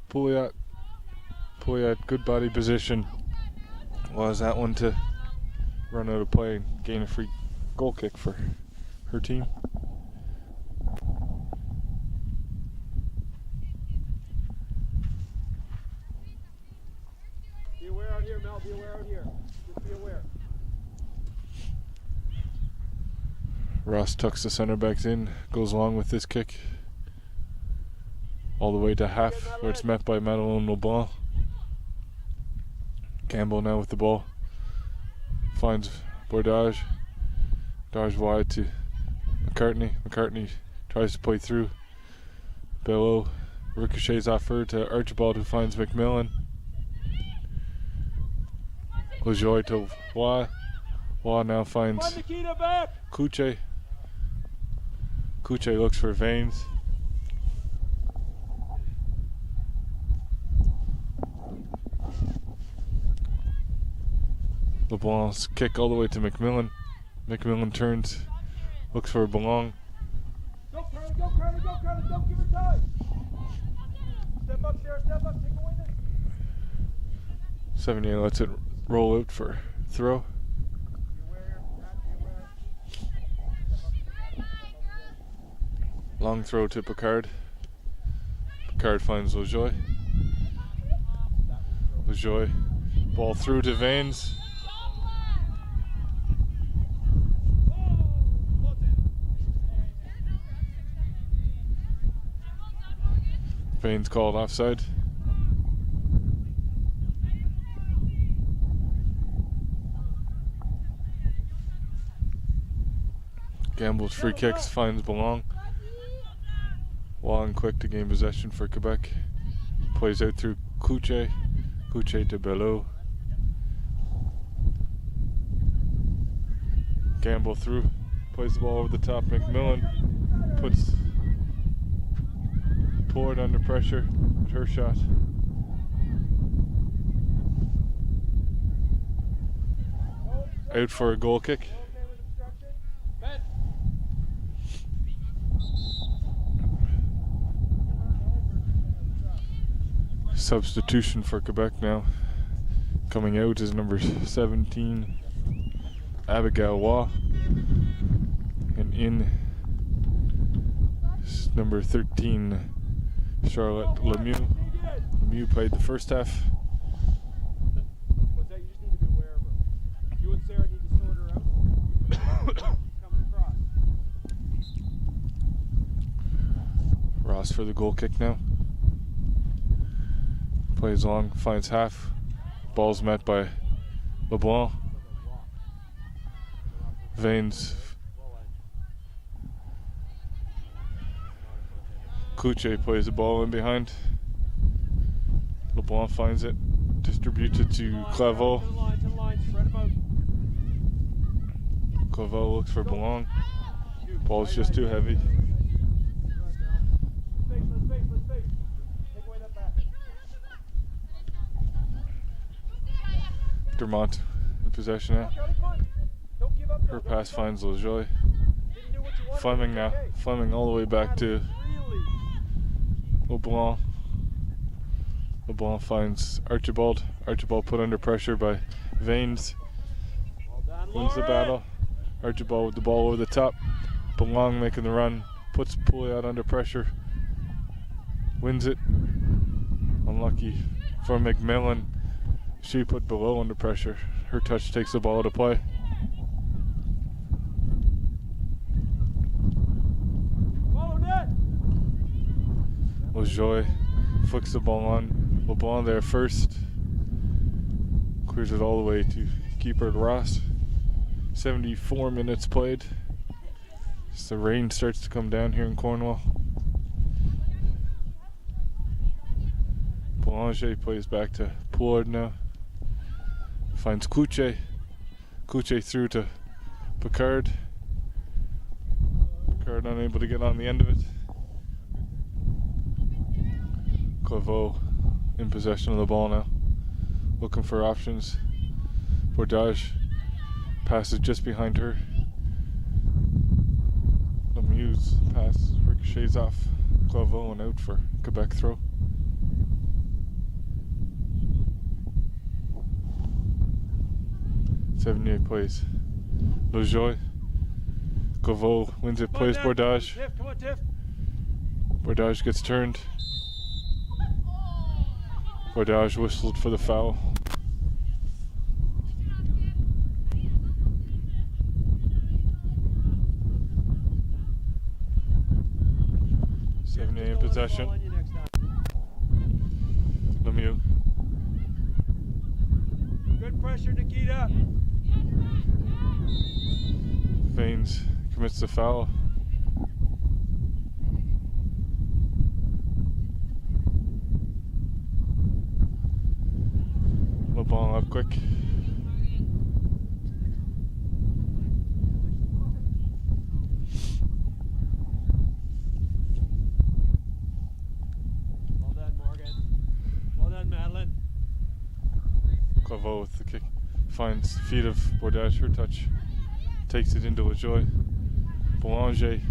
Pouliot. Pouliot, good body position. Was that one to run out of play and gain a free goal kick for her team. Be aware out here, Mel. Be aware out here. Just be aware. Ross tucks the center backs in, goes along with this kick all the way to half, where it's met by Madelon LeBlanc. Campbell now with the ball, finds Bordage. Bordage wide to McCartney. McCartney tries to play through. Bello ricochets off her to Archibald, who finds McMillan. Lajoie to Waugh. Waugh now finds Kuche. Kuche looks for Veins. LeBlanc's kick all the way to McMillan. McMillan turns, looks for Boulang. Go, Carly, go, Carly, go, Carly, don't give her time. Step up, Sarah, step up, take away this. 78 lets it roll out for throw. Be aware, Pat, be aware. Long throw to Picard. Picard finds Lajoie. Lajoie, ball through to Veins. Veins called offside. Gamble's free kicks, finds Boulang. Long quick to gain possession for Quebec. Plays out through Kuche. Kuche to Bello. Gamble through. Plays the ball over the top. McMillan puts Ford under pressure with her shot. Out for a goal kick. Substitution for Quebec now. Coming out is number 17, Abigail Waugh. And in is number 13, Charlotte Lemieux. Lemieux played the first half. What's that? You just need to be aware of her. You and Sarah need to sort her out. Coming across. Ross for the goal kick now. Plays long, finds half. Ball's met by LeBlanc. Veins. Kuche plays the ball in behind. LeBlanc finds it. Distributes it to Claveau. Claveau looks for Boulang. Ball's just too heavy. Dermont in possession now. Her pass finds Lajoie. Fleming now. Fleming all the way back to LeBlanc. LeBlanc finds Archibald. Archibald put under pressure by Veins. Wins the battle. Archibald with the ball over the top. Boulang making the run. Puts Pouliot under pressure. Wins it. Unlucky for McMillan. She put Below under pressure. Her touch takes the ball to play. Lajoie flicks the ball on. LeBlanc there first. Clears it all the way to keeper Ross. 74 minutes played. As the rain starts to come down here in Cornwall. Boulanger plays back to Poulard now. Finds Kuche. Kuche through to Picard. Picard unable to get on the end of it. Claveau in possession of the ball now. Looking for options. Bordage passes just behind her. Lemieux's pass ricochets off Claveau and out for Quebec throw. Sevigny plays Lejoy. Claveau wins it, plays Bordage. Tiff, come on, Tiff. Bordage gets turned. Bordage whistled for the foul. Sevigny in possession. Lemieux. Good pressure, Nikita. Vanes commits the foul. Ball up quick. Well done, Morgan. Well done, Madeline. Claveau with the kick. Finds the feet of Bordage, her touch. Takes it into Lejoy. Boulanger.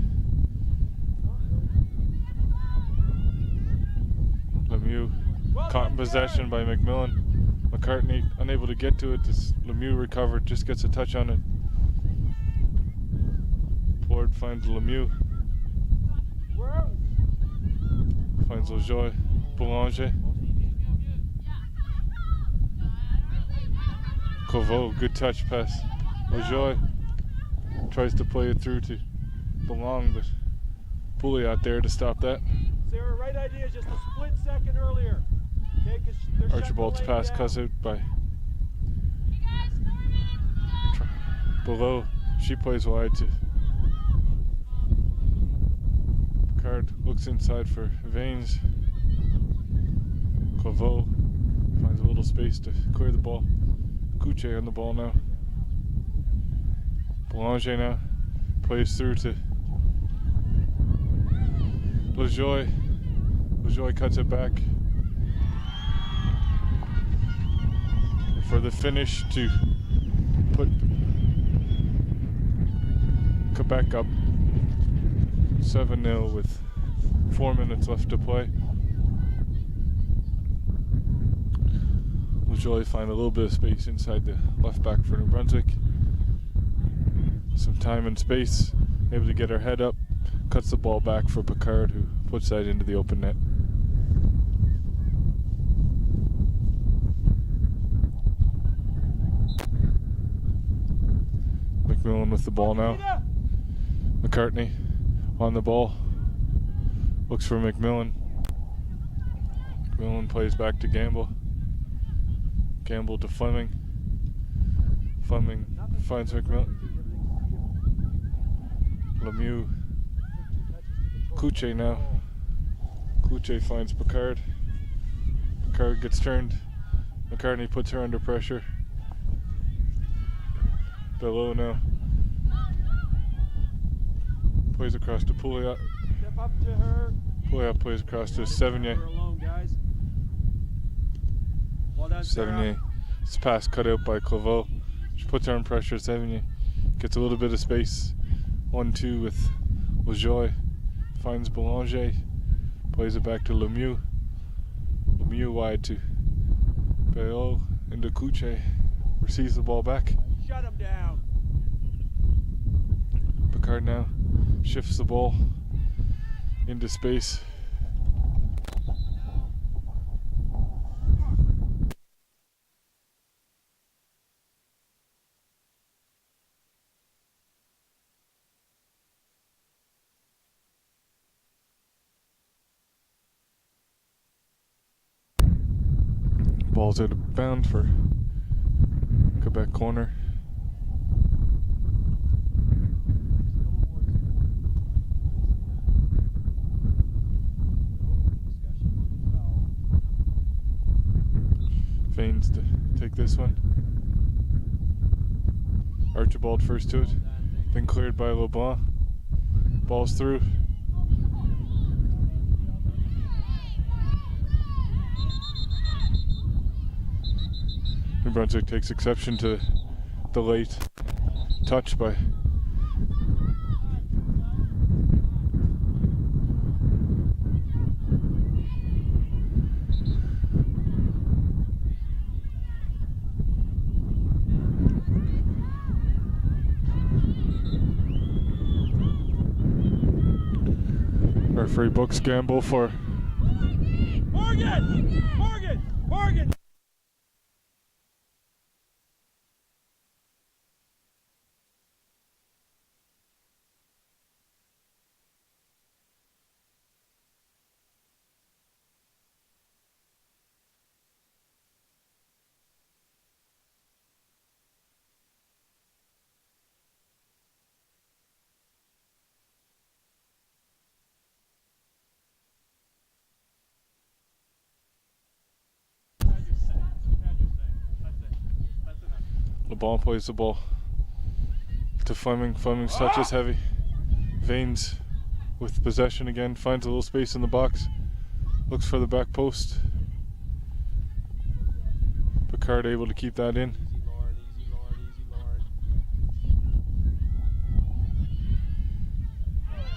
Lemieux caught in possession by McMillan. McCartney unable to get to it. This Lemieux recovered, just gets a touch on it. Ford finds Lemieux. Finds Lejoy. Boulanger. Claveau, good touch pass. Lejoy tries to play it through to Belong, but Pouliot out there to stop that. Sarah, right idea is just a split second earlier. Okay, 'cause they're Archibald's shutting the lane pass down. cuts out by Below. She plays wide to Picard. Looks inside for Vanes. Claveau finds a little space to clear the ball. Couche on the ball now. Boulanger now plays through to Lejoy. Lejoy cuts it back. For the finish to put Quebec up 7-0 with 4 minutes left to play. Lejoy find a little bit of space inside the left back for New Brunswick. Some time and space, able to get her head up, cuts the ball back for Picard, who puts that into the open net. McMillan with the ball now. McCartney on the ball. Looks for McMillan. McMillan plays back to Gamble. Gamble to Fleming. Fleming finds McMillan. Lemieux. Couche now. Couche finds Picard. Picard gets turned. McCartney puts her under pressure. Below now. Plays across to Pouliot. Step up to her. Pouliot plays across to Sevigny. We're alone, guys. Well done, Sevigny. This pass cut out by Claveau. She puts her on pressure. Sevigny gets a little bit of space. 1-2 with Lejoy. Finds Boulanger. Plays it back to Lemieux. Lemieux wide to Bayot into Couche. Receives the ball back. Shut him down. Picard now shifts the ball into space. Ball's out of bounds for Quebec corner. Vanes to take this one. Archibald first to it, then cleared by LeBlanc. Ball's through. New Brunswick takes exception to the late touch by referee books gamble for Morgan! LeBlanc plays the ball to Fleming. Fleming's touch is heavy. Vanes with possession again, finds a little space in the box, looks for the back post. Picard able to keep that in.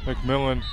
McMillan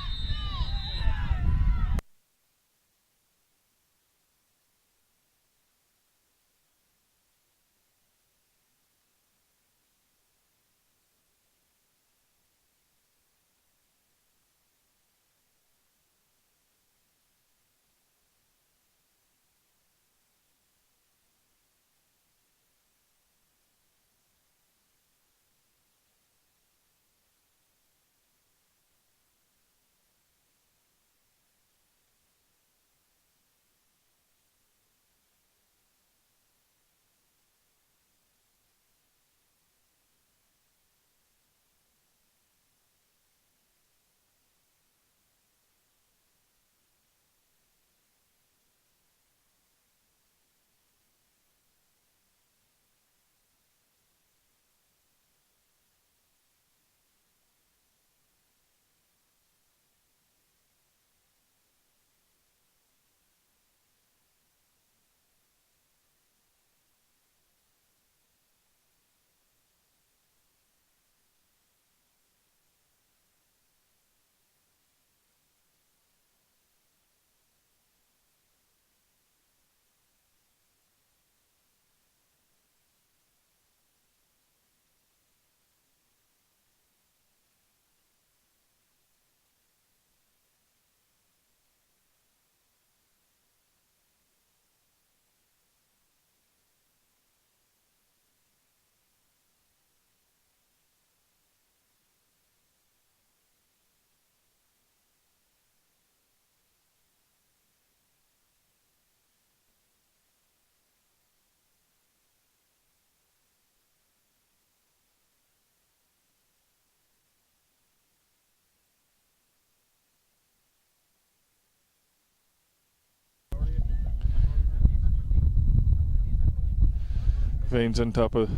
Vanes on top of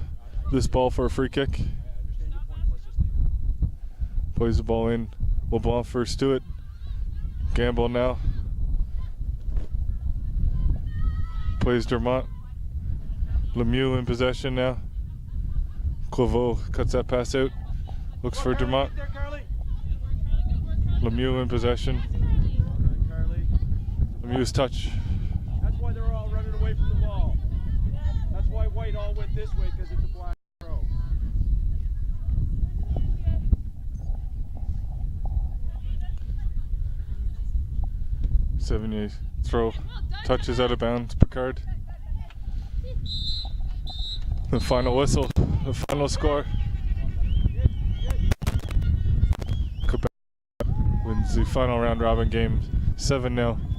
this ball for a free kick. Plays the ball in. LeBlanc first to it. Gamble now. Plays Dermott. Lemieux in possession now. Claveau cuts that pass out. Looks for Dermott. Lemieux in possession. Lemieux's touch. That's why they're all running away from the ball. That's why White all went this way, because it's a black throw. Sevigny throw. Touches out of bounds. Picard. The final whistle. The final score. Quebec wins the final round robin game 7-0.